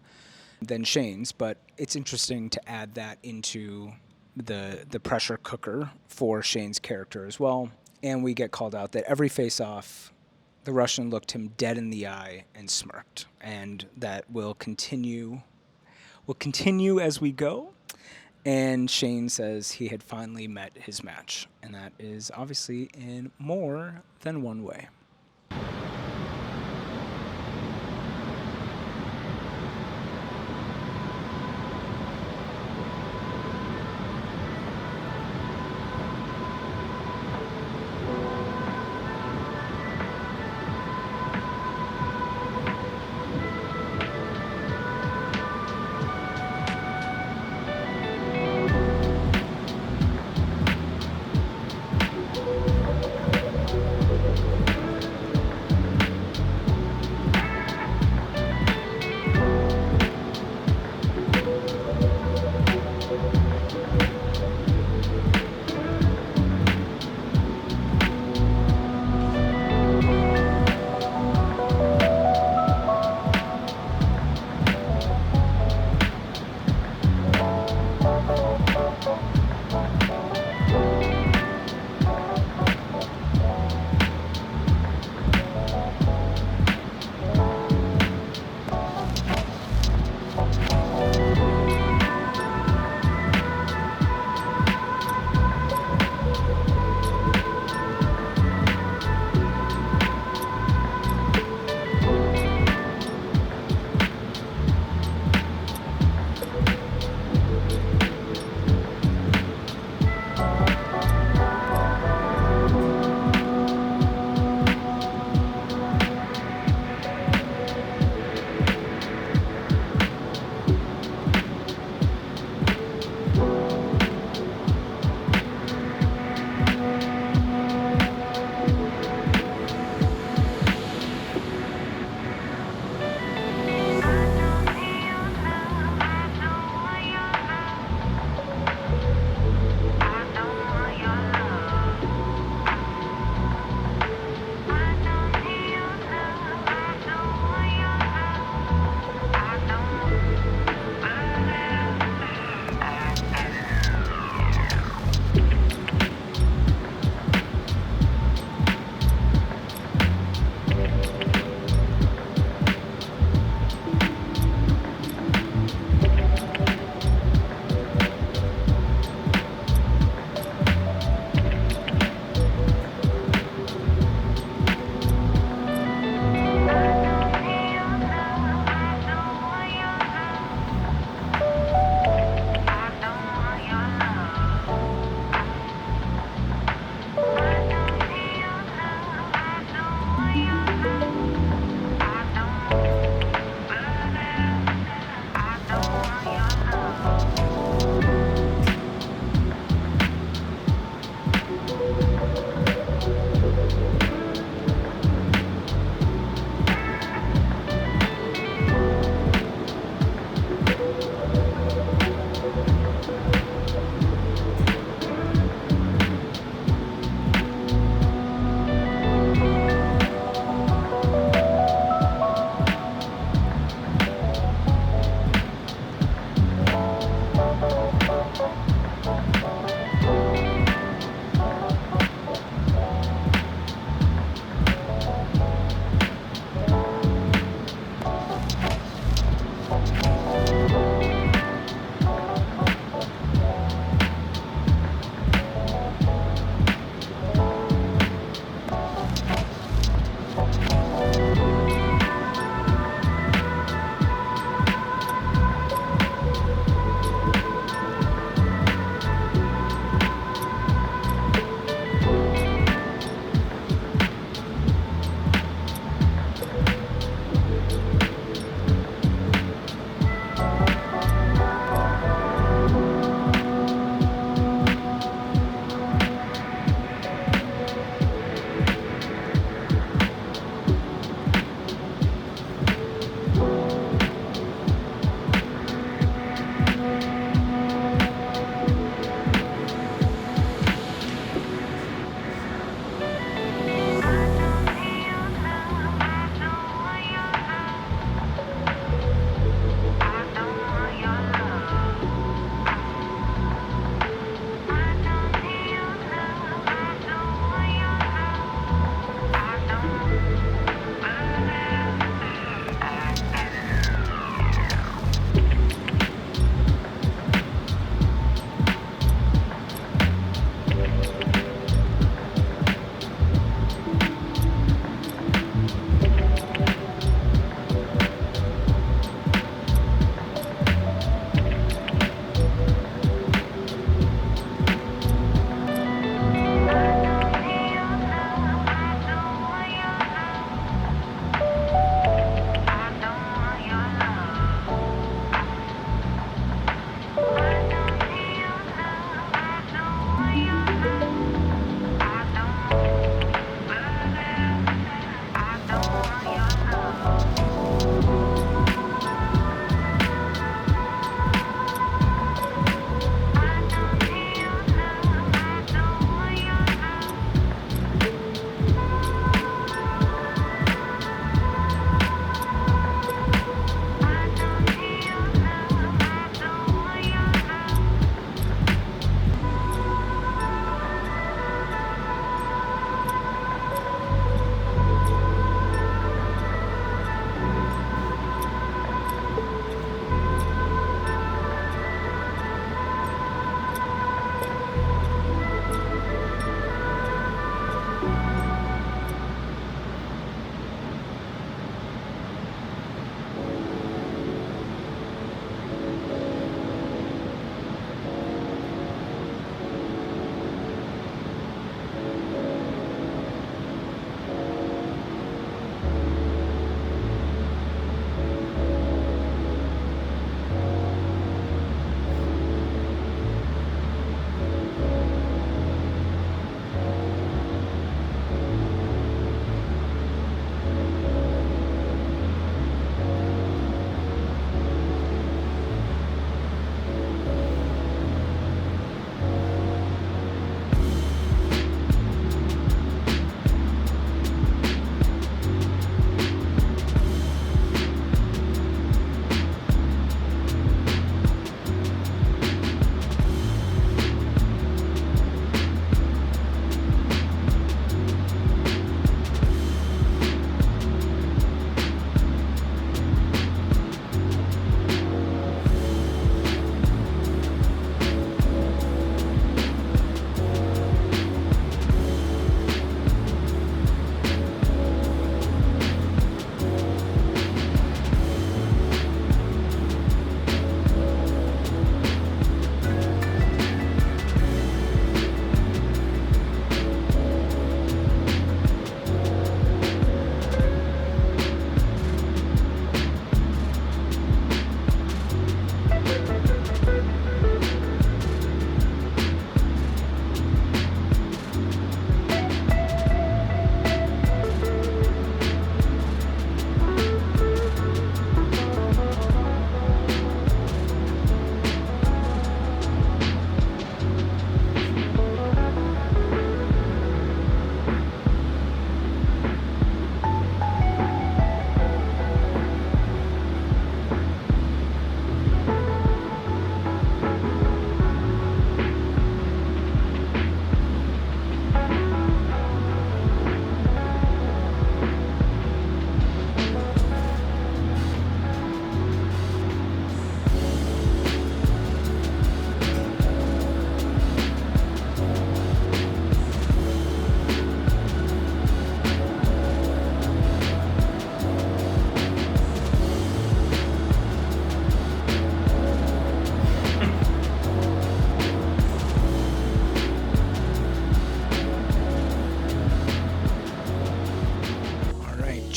than Shane's, but it's interesting to add that into the pressure cooker for Shane's character as well. And we get called out that every face-off, the Russian looked him dead in the eye and smirked, and that will continue as we go. And Shane says he had finally met his match, and that is obviously in more than one way.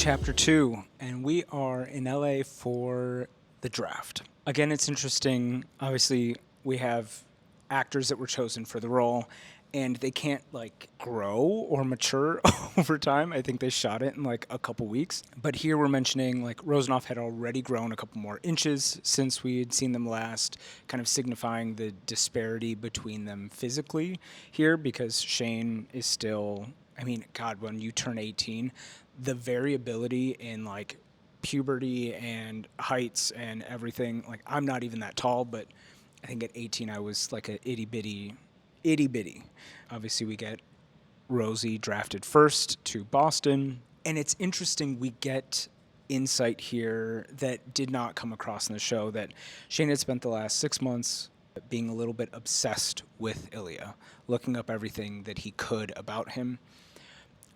Chapter 2, and we are in LA for the draft. Again, it's interesting. Obviously, we have actors that were chosen for the role, and they can't grow or mature over time. I think they shot it in a couple weeks. But here we're mentioning Rosenoff had already grown a couple more inches since we had seen them last, kind of signifying the disparity between them physically here, because Shane is still, God, when you turn 18, the variability in puberty and heights and everything. I'm not even that tall, but I think at 18 I was like a itty bitty. Obviously, we get Rosie drafted first to Boston, and it's interesting. We get insight here that did not come across in the show, that Shane had spent the last 6 months being a little bit obsessed with Ilya, looking up everything that he could about him.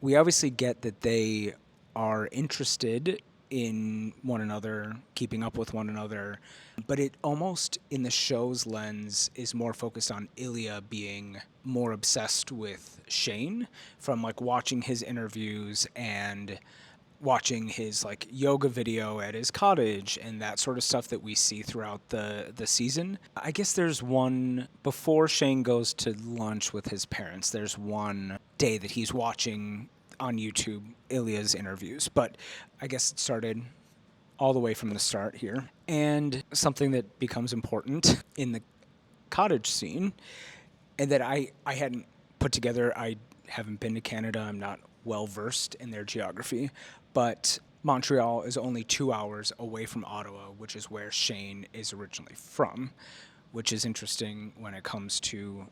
We obviously get that they are interested in one another, keeping up with one another, but it almost, in the show's lens, is more focused on Ilya being more obsessed with Shane, from watching his interviews and watching his yoga video at his cottage and that sort of stuff that we see throughout the season. I guess there's one, before Shane goes to lunch with his parents, there's one day that he's watching on YouTube Ilya's interviews, but I guess it started all the way from the start here. And something that becomes important in the cottage scene, and that I hadn't put together, I haven't been to Canada, I'm not well versed in their geography, but Montreal is only 2 hours away from Ottawa, which is where Shane is originally from, which is interesting when it comes to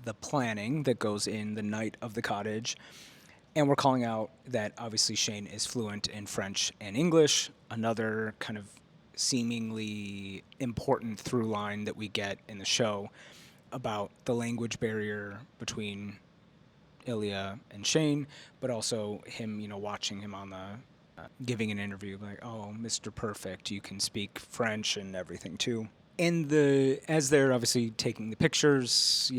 the planning that goes in the night of the cottage. And we're calling out that obviously Shane is fluent in French and English, another kind of seemingly important through line that we get in the show about the language barrier between Ilya and Shane, but also him, watching him on the giving an interview, oh, Mr. Perfect, you can speak French and everything too. And as they're obviously taking the pictures,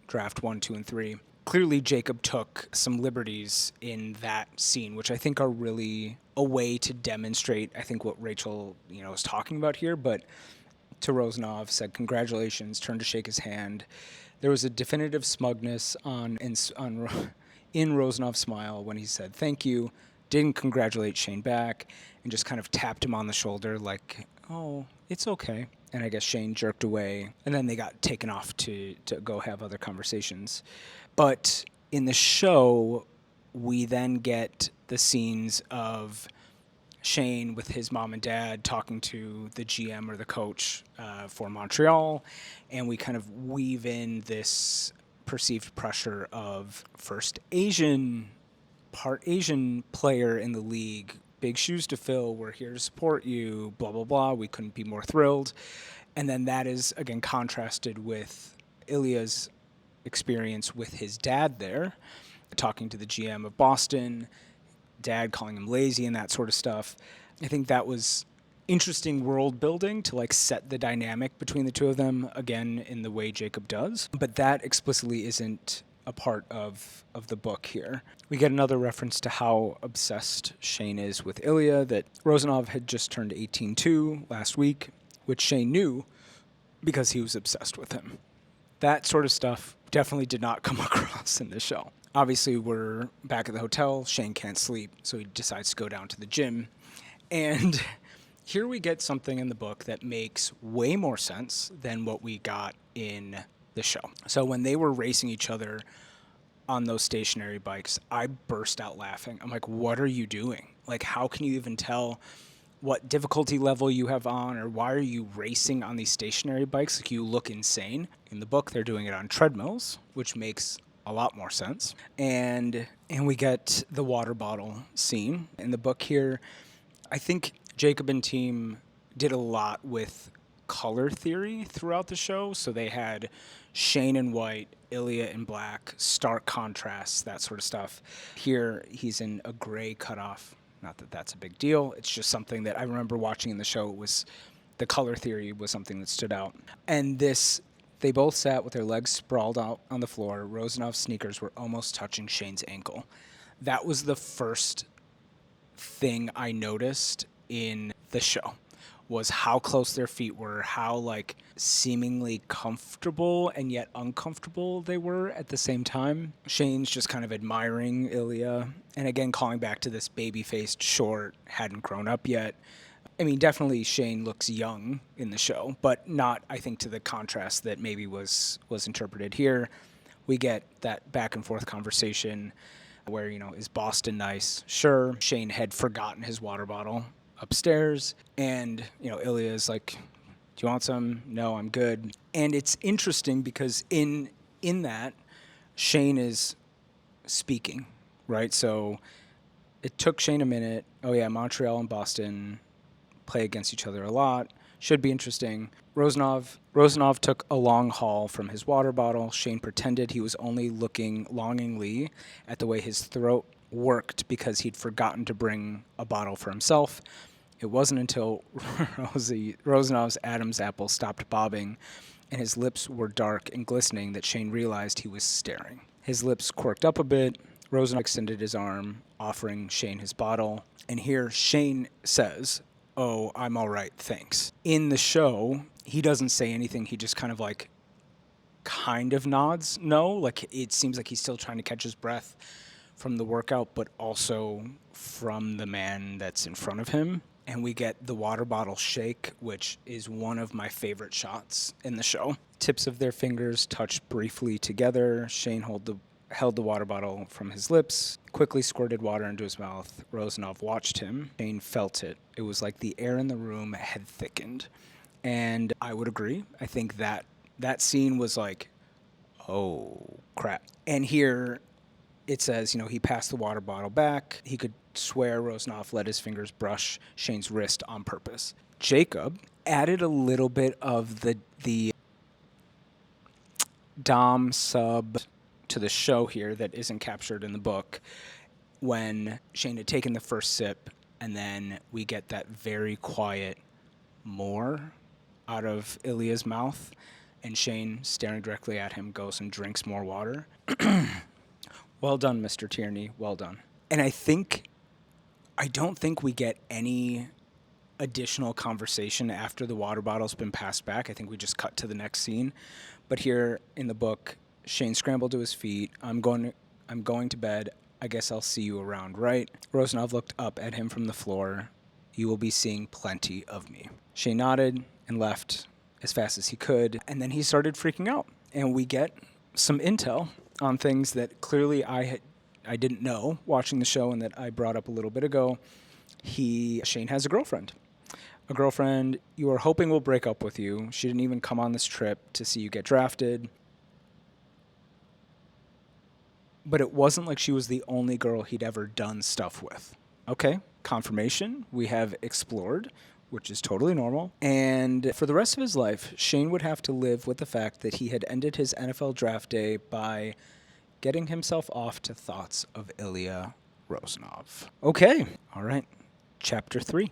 draft 1, 2, and 3, clearly Jacob took some liberties in that scene, which I think are really a way to demonstrate, I think, what Rachel, is talking about here. But to Rosenov, said congratulations, turned to shake his hand. There was a definitive smugness in Rosenov's smile when he said thank you, didn't congratulate Shane back, and just kind of tapped him on the shoulder oh, it's okay. And I guess Shane jerked away, and then they got taken off to go have other conversations. But in the show, we then get the scenes of Shane with his mom and dad talking to the GM or the coach for Montreal, and we kind of weave in this perceived pressure of first part Asian player in the league, big shoes to fill, we're here to support you, blah, blah, blah, we couldn't be more thrilled. And then that is, again, contrasted with Ilya's experience with his dad there, talking to the GM of Boston, dad calling him lazy and that sort of stuff. I think that was interesting world building to set the dynamic between the two of them, again, in the way Jacob does. But that explicitly isn't a part of the book here. We get another reference to how obsessed Shane is with Ilya, that Rosenov had just turned 18 too last week, which Shane knew because he was obsessed with him. That sort of stuff definitely did not come across in this show. Obviously, we're back at the hotel. Shane can't sleep, so he decides to go down to the gym. And here we get something in the book that makes way more sense than what we got in the show. So when they were racing each other on those stationary bikes, I burst out laughing. I'm like, what are you doing? How can you even tell what difficulty level you have on, or why are you racing on these stationary bikes? You look insane. In the book, they're doing it on treadmills, which makes a lot more sense. And we get the water bottle scene in the book here. I think Jacob and team did a lot with color theory throughout the show. So they had Shane in white, Ilya in black, stark contrasts, that sort of stuff. Here, he's in a gray cutoff. Not that that's a big deal. It's just something that I remember watching in the show. Was the color theory was something that stood out. And they both sat with their legs sprawled out on the floor. Rosenov's sneakers were almost touching Shane's ankle. That was the first thing I noticed in the show was how close their feet were, how like seemingly comfortable and yet uncomfortable they were at the same time. Shane's just kind of admiring Ilya, and again calling back to this baby-faced short, hadn't grown up yet. I mean, definitely Shane looks young in the show, but not, I think, to the contrast that maybe was interpreted here. We get that back and forth conversation where, is Boston nice? Sure. Shane had forgotten his water bottle upstairs, and, Ilya is like, do you want some? No, I'm good. And it's interesting because in that, Shane is speaking, right? So it took Shane a minute. Oh, yeah, Montreal and Boston play against each other a lot. Should be interesting. Rosanov took a long haul from his water bottle. Shane pretended he was only looking longingly at the way his throat worked because he'd forgotten to bring a bottle for himself. It wasn't until Rosanov's Adam's apple stopped bobbing and his lips were dark and glistening that Shane realized he was staring. His lips quirked up a bit. Rosanov extended his arm, offering Shane his bottle. And here Shane says, "Oh, I'm all right, thanks." In the show, he doesn't say anything. He just kind of nods no. Like, it seems like he's still trying to catch his breath from the workout, but also from the man that's in front of him. And we get the water bottle shake, which is one of my favorite shots in the show. Tips of their fingers touched briefly together. Shane held the water bottle from his lips, quickly squirted water into his mouth. Rosanov watched him. Shane felt it. It was like the air in the room had thickened. And I would agree. I think that scene was like, oh, crap. And here it says, he passed the water bottle back. He could swear Rosanov let his fingers brush Shane's wrist on purpose. Jacob added a little bit of the dom sub to the show here that isn't captured in the book when Shane had taken the first sip, and then we get that very quiet more out of Ilya's mouth, and Shane, staring directly at him, goes and drinks more water. Well done, Mr. Tierney. Well done. And I don't think we get any additional conversation after the water bottle's been passed back. I think we just cut to the next scene. But here in the book, Shane scrambled to his feet. I'm going to bed. I guess I'll see you around, right? Rosanov looked up at him from the floor. You will be seeing plenty of me. Shane nodded and left as fast as he could, and then he started freaking out. And we get some intel on things that clearly I didn't know watching the show and that I brought up a little bit ago. Shane has a girlfriend. A girlfriend you are hoping will break up with you. She didn't even come on this trip to see you get drafted. But it wasn't like she was the only girl he'd ever done stuff with. Okay, confirmation. We have explored, which is totally normal. And for the rest of his life, Shane would have to live with the fact that he had ended his NFL draft day by getting himself off to thoughts of Ilya Rosanov. Okay, all right, Chapter 3.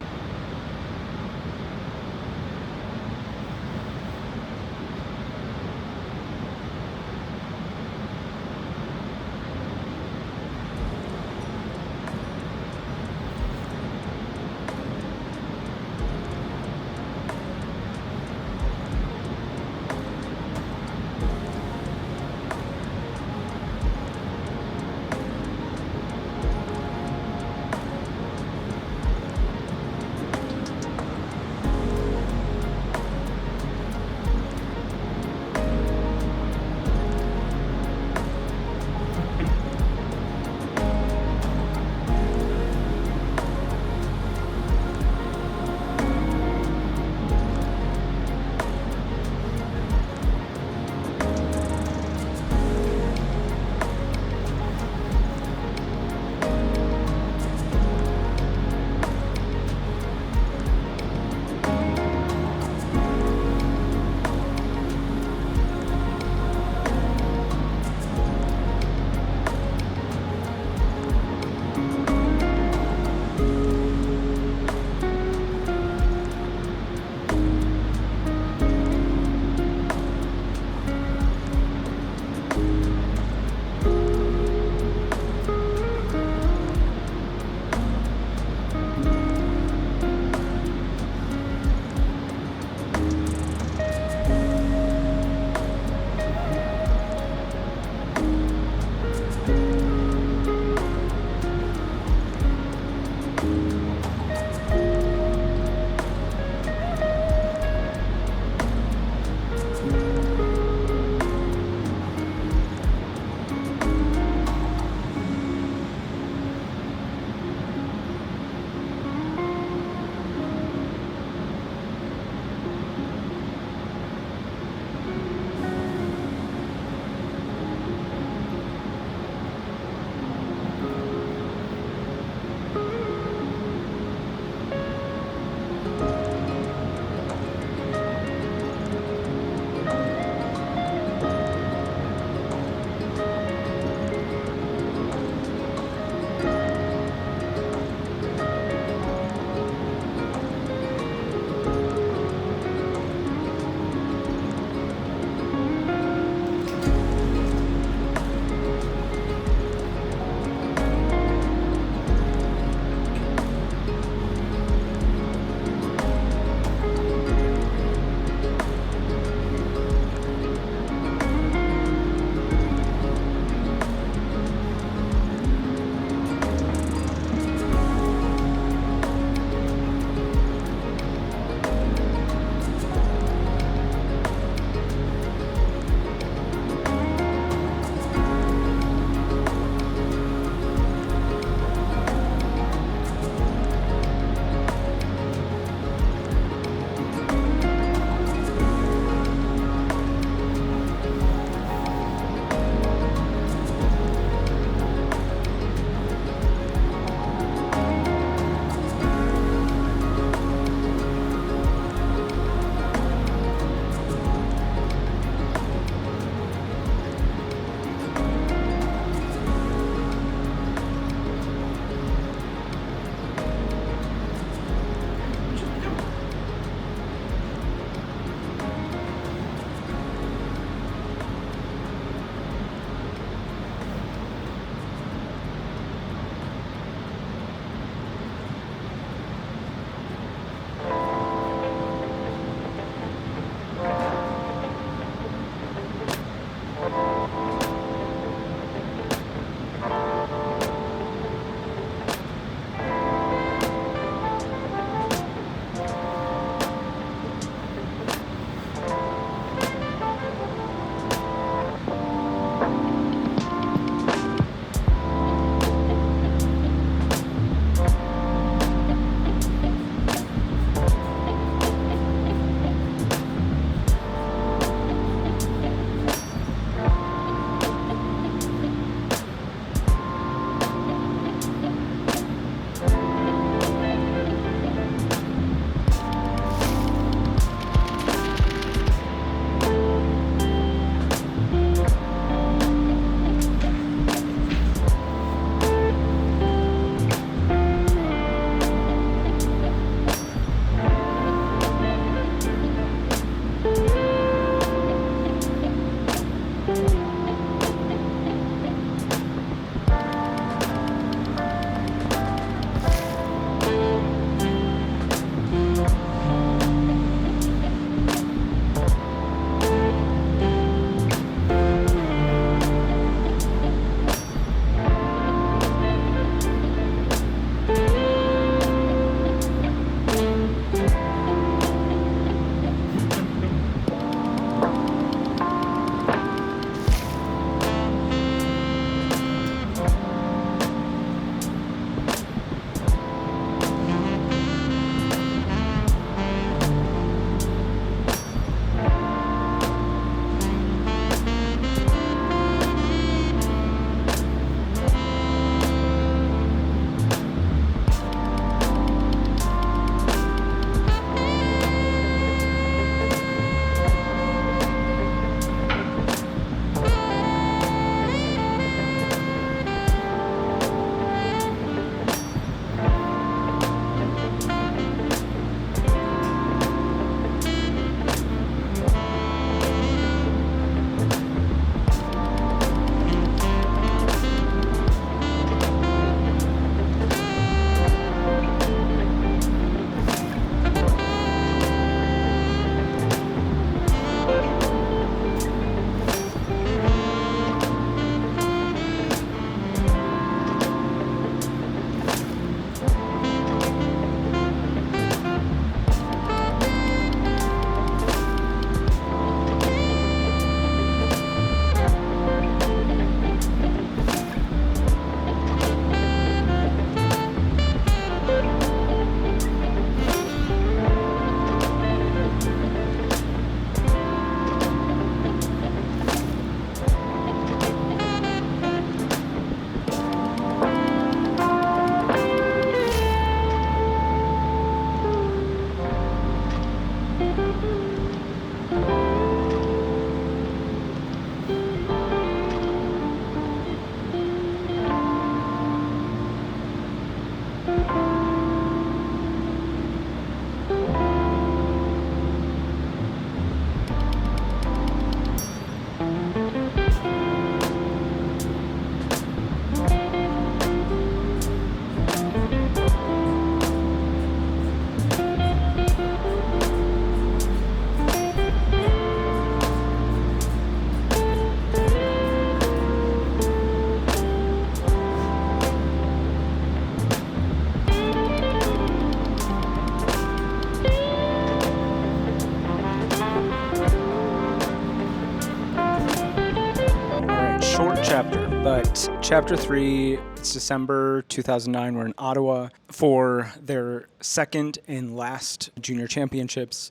But Chapter 3, it's December 2009. We're in Ottawa for their second and last junior championships.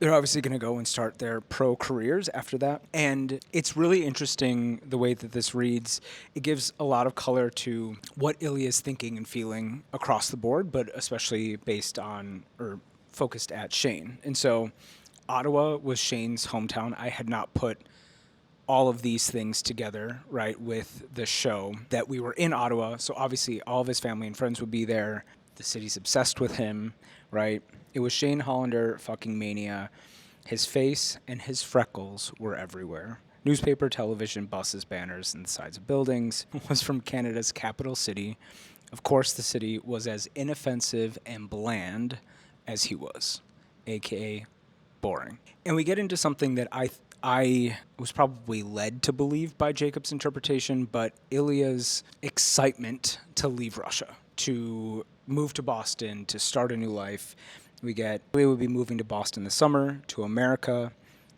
They're obviously going to go and start their pro careers after that. And it's really interesting the way that this reads. It gives a lot of color to what Ilya is thinking and feeling across the board, but especially based on or focused at Shane. And so Ottawa was Shane's hometown. I had not put all of these things together, right, with the show that we were in Ottawa. So obviously all of his family and friends would be there. The city's obsessed with him, right? It was Shane Hollander fucking mania. His face and his freckles were everywhere. Newspaper, television, buses, banners, and the sides of buildings. Was from Canada's capital city. Of course, the city was as inoffensive and bland as he was, aka boring. And we get into something that I was probably led to believe by Jacob's interpretation, but Ilya's excitement to leave Russia, to move to Boston, to start a new life. We get Ilya would be moving to Boston this summer, to America.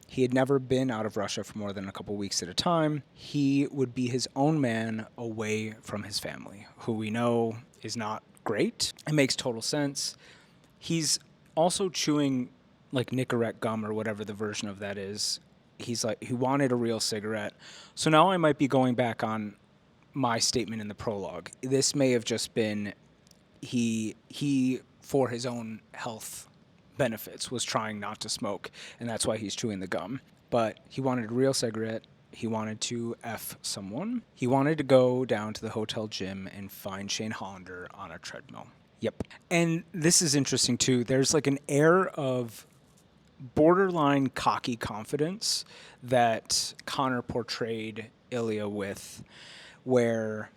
He had never been out of Russia for more than a couple weeks at a time. He would be his own man away from his family, who we know is not great. It makes total sense. He's also chewing like Nicorette gum or whatever the version of that is. He wanted a real cigarette. So now I might be going back on my statement in the prologue. This may have just been he for his own health benefits was trying not to smoke, and that's why he's chewing the gum. But he wanted a real cigarette. He wanted to F someone. He wanted to go down to the hotel gym and find Shane Hollander on a treadmill. Yep. And this is interesting too. There's like an air of borderline cocky confidence that Connor portrayed Ilya with, where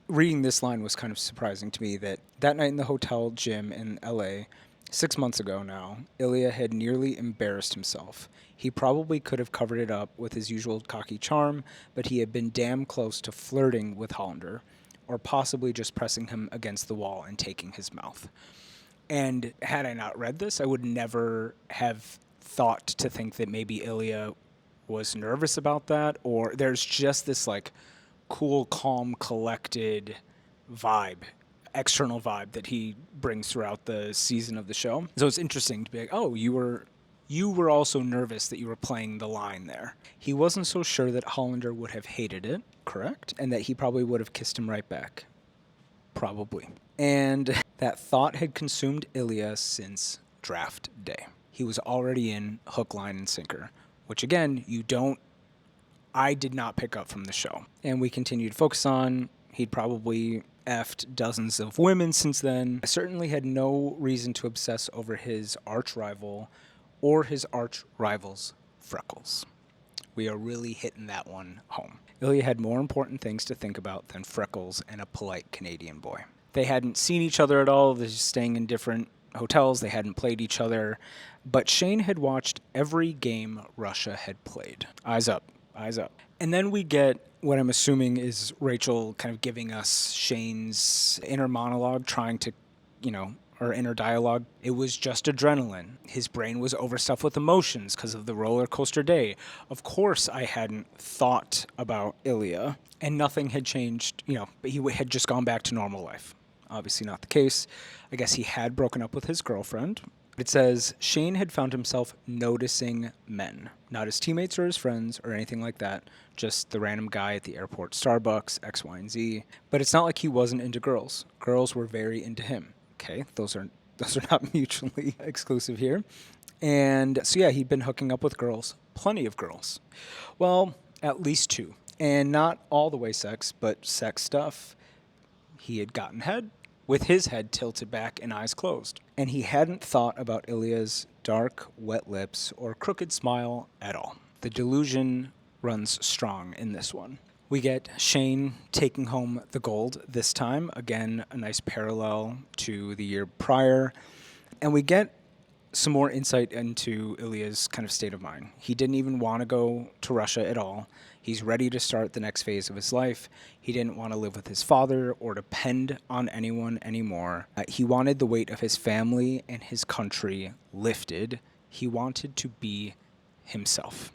reading this line was kind of surprising to me that night in the hotel gym in LA, 6 months ago now, Ilya had nearly embarrassed himself. He probably could have covered it up with his usual cocky charm, but he had been damn close to flirting with Hollander, or possibly just pressing him against the wall and taking his mouth. And had I not read this, I would never have thought to think that maybe Ilya was nervous about that, or there's just this like cool, calm, collected vibe, external vibe that he brings throughout the season of the show. So it's interesting to be like, oh, you were also nervous that you were playing the line there. He wasn't so sure that Hollander would have hated it, correct? And that he probably would have kissed him right back. Probably. And that thought had consumed Ilya since draft day. He was already in hook, line, and sinker, which again, I did not pick up from the show. And we continued to focus on, he'd probably effed dozens of women since then. I certainly had no reason to obsess over his arch rival or his arch rival's freckles. We are really hitting that one home. Ilya had more important things to think about than freckles and a polite Canadian boy. They hadn't seen each other at all. They're just staying in different hotels. They hadn't played each other. But Shane had watched every game Russia had played. Eyes up. Eyes up. And then we get what I'm assuming is Rachel kind of giving us Shane's inner monologue, trying to, or inner dialogue. It was just adrenaline. His brain was overstuffed with emotions because of the roller coaster day. Of course, I hadn't thought about Ilya, and nothing had changed, but he had just gone back to normal life. Obviously not the case. I guess he had broken up with his girlfriend. It says, Shane had found himself noticing men. Not his teammates or his friends or anything like that. Just the random guy at the airport Starbucks, X, Y, and Z. But it's not like he wasn't into girls. Girls were very into him. Okay, those are not mutually exclusive here. And so yeah, he'd been hooking up with girls. Plenty of girls. Well, at least 2. And not all the way sex, but sex stuff. He had gotten head with his head tilted back and eyes closed. And he hadn't thought about Ilya's dark, wet lips or crooked smile at all. The delusion runs strong in this one. We get Shane taking home the gold this time. Again, a nice parallel to the year prior. And we get some more insight into Ilya's kind of state of mind. He didn't even want to go to Russia at all. He's ready to start the next phase of his life. He didn't want to live with his father or depend on anyone anymore. He wanted the weight of his family and his country lifted. He wanted to be himself.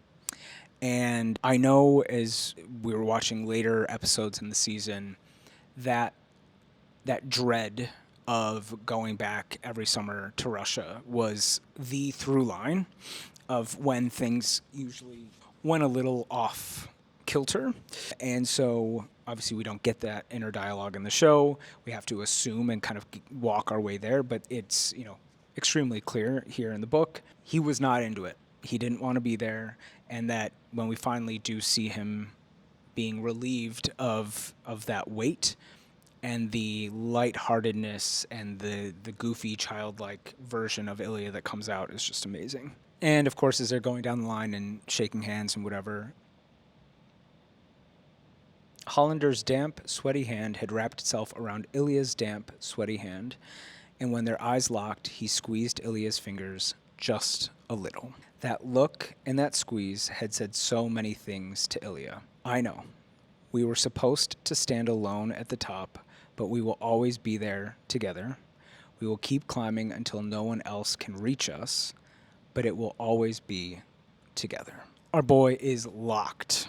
And I know as we were watching later episodes in the season that dread of going back every summer to Russia was the through line of when things usually went a little off kilter. And so obviously we don't get that inner dialogue in the show. We have to assume and kind of walk our way there, but it's, extremely clear here in the book. He was not into it. He didn't want to be there, and that when we finally do see him being relieved of that weight and the lightheartedness and the goofy childlike version of Ilya that comes out is just amazing. And of course, as they're going down the line and shaking hands and whatever, Hollander's damp, sweaty hand had wrapped itself around Ilya's damp, sweaty hand, and when their eyes locked, he squeezed Ilya's fingers just a little. That look and that squeeze had said so many things to Ilya. I know. We were supposed to stand alone at the top, but we will always be there together. We will keep climbing until no one else can reach us, but it will always be together. Our boy is locked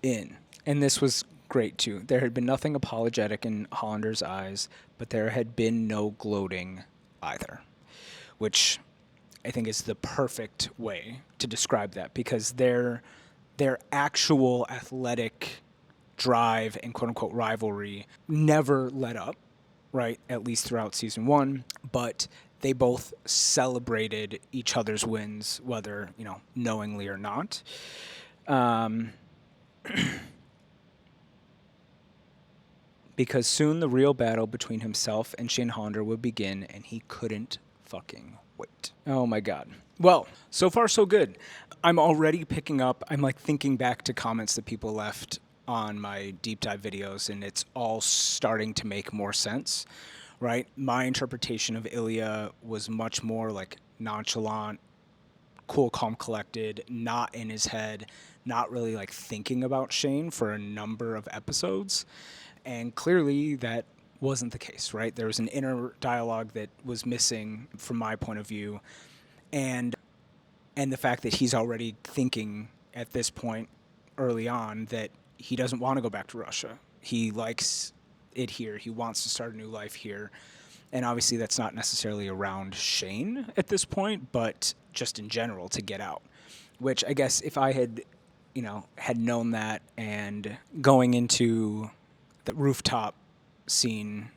in. And this was great too. There had been nothing apologetic in Hollander's eyes, but there had been no gloating either, which I think is the perfect way to describe that, because their actual athletic drive and quote-unquote rivalry never let up, right, at least throughout season 1, but they both celebrated each other's wins, whether, knowingly or not. Because soon the real battle between himself and Shane Hollander would begin, and he couldn't fucking wait. Oh my God. Well, so far so good. I'm already picking up, I'm like thinking back to comments that people left on my deep dive videos, and it's all starting to make more sense, right? My interpretation of Ilya was much more like nonchalant, cool, calm, collected, not in his head, not really like thinking about Shane for a number of episodes. And clearly that wasn't the case, right? There was an inner dialogue that was missing from my point of view. And the fact that he's already thinking at this point early on that he doesn't want to go back to Russia. He likes it here. He wants to start a new life here. And obviously that's not necessarily around Shane at this point, but just in general to get out, which I guess if I had, had known that, and going into the rooftop scene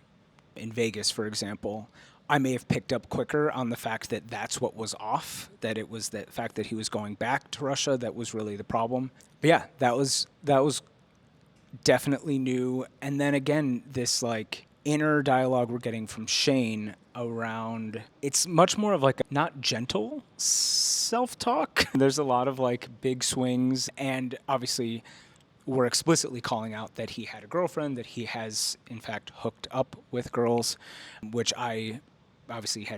in Vegas, for example, I may have picked up quicker on the fact that that's what was off, that it was the fact that he was going back to Russia that was really the problem. But yeah, that was definitely new. And then again, this like inner dialogue we're getting from Shane around, it's much more of like a not gentle self-talk. There's a lot of like big swings, and obviously we're explicitly calling out that he had a girlfriend, that he has in fact hooked up with girls, which I obviously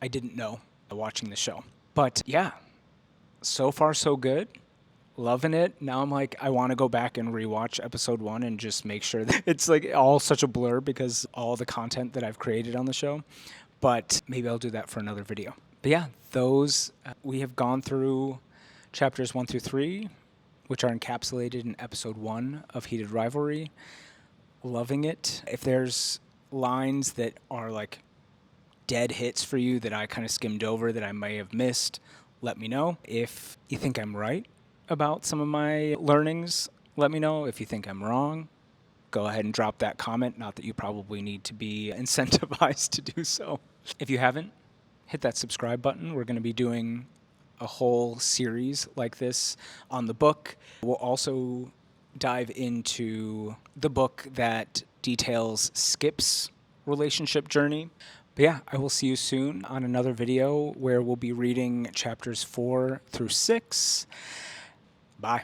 didn't know watching the show. But yeah, so far so good. Loving it. Now I'm like, I want to go back and rewatch episode 1 and just make sure that it's like all such a blur because all the content that I've created on the show. But maybe I'll do that for another video. But yeah, those, we have gone through chapters 1 through 3, which are encapsulated in episode 1 of Heated Rivalry. Loving it. If there's lines that are like dead hits for you that I kind of skimmed over that I may have missed, let me know. If you think I'm right about some of my learnings, let me know. If you think I'm wrong, go ahead and drop that comment. Not that you probably need to be incentivized to do so. If you haven't, hit that subscribe button. We're going to be doing a whole series like this on the book. We'll also dive into the book that details Skip's relationship journey. But yeah, I will see you soon on another video where we'll be reading chapters 4 through 6. Bye.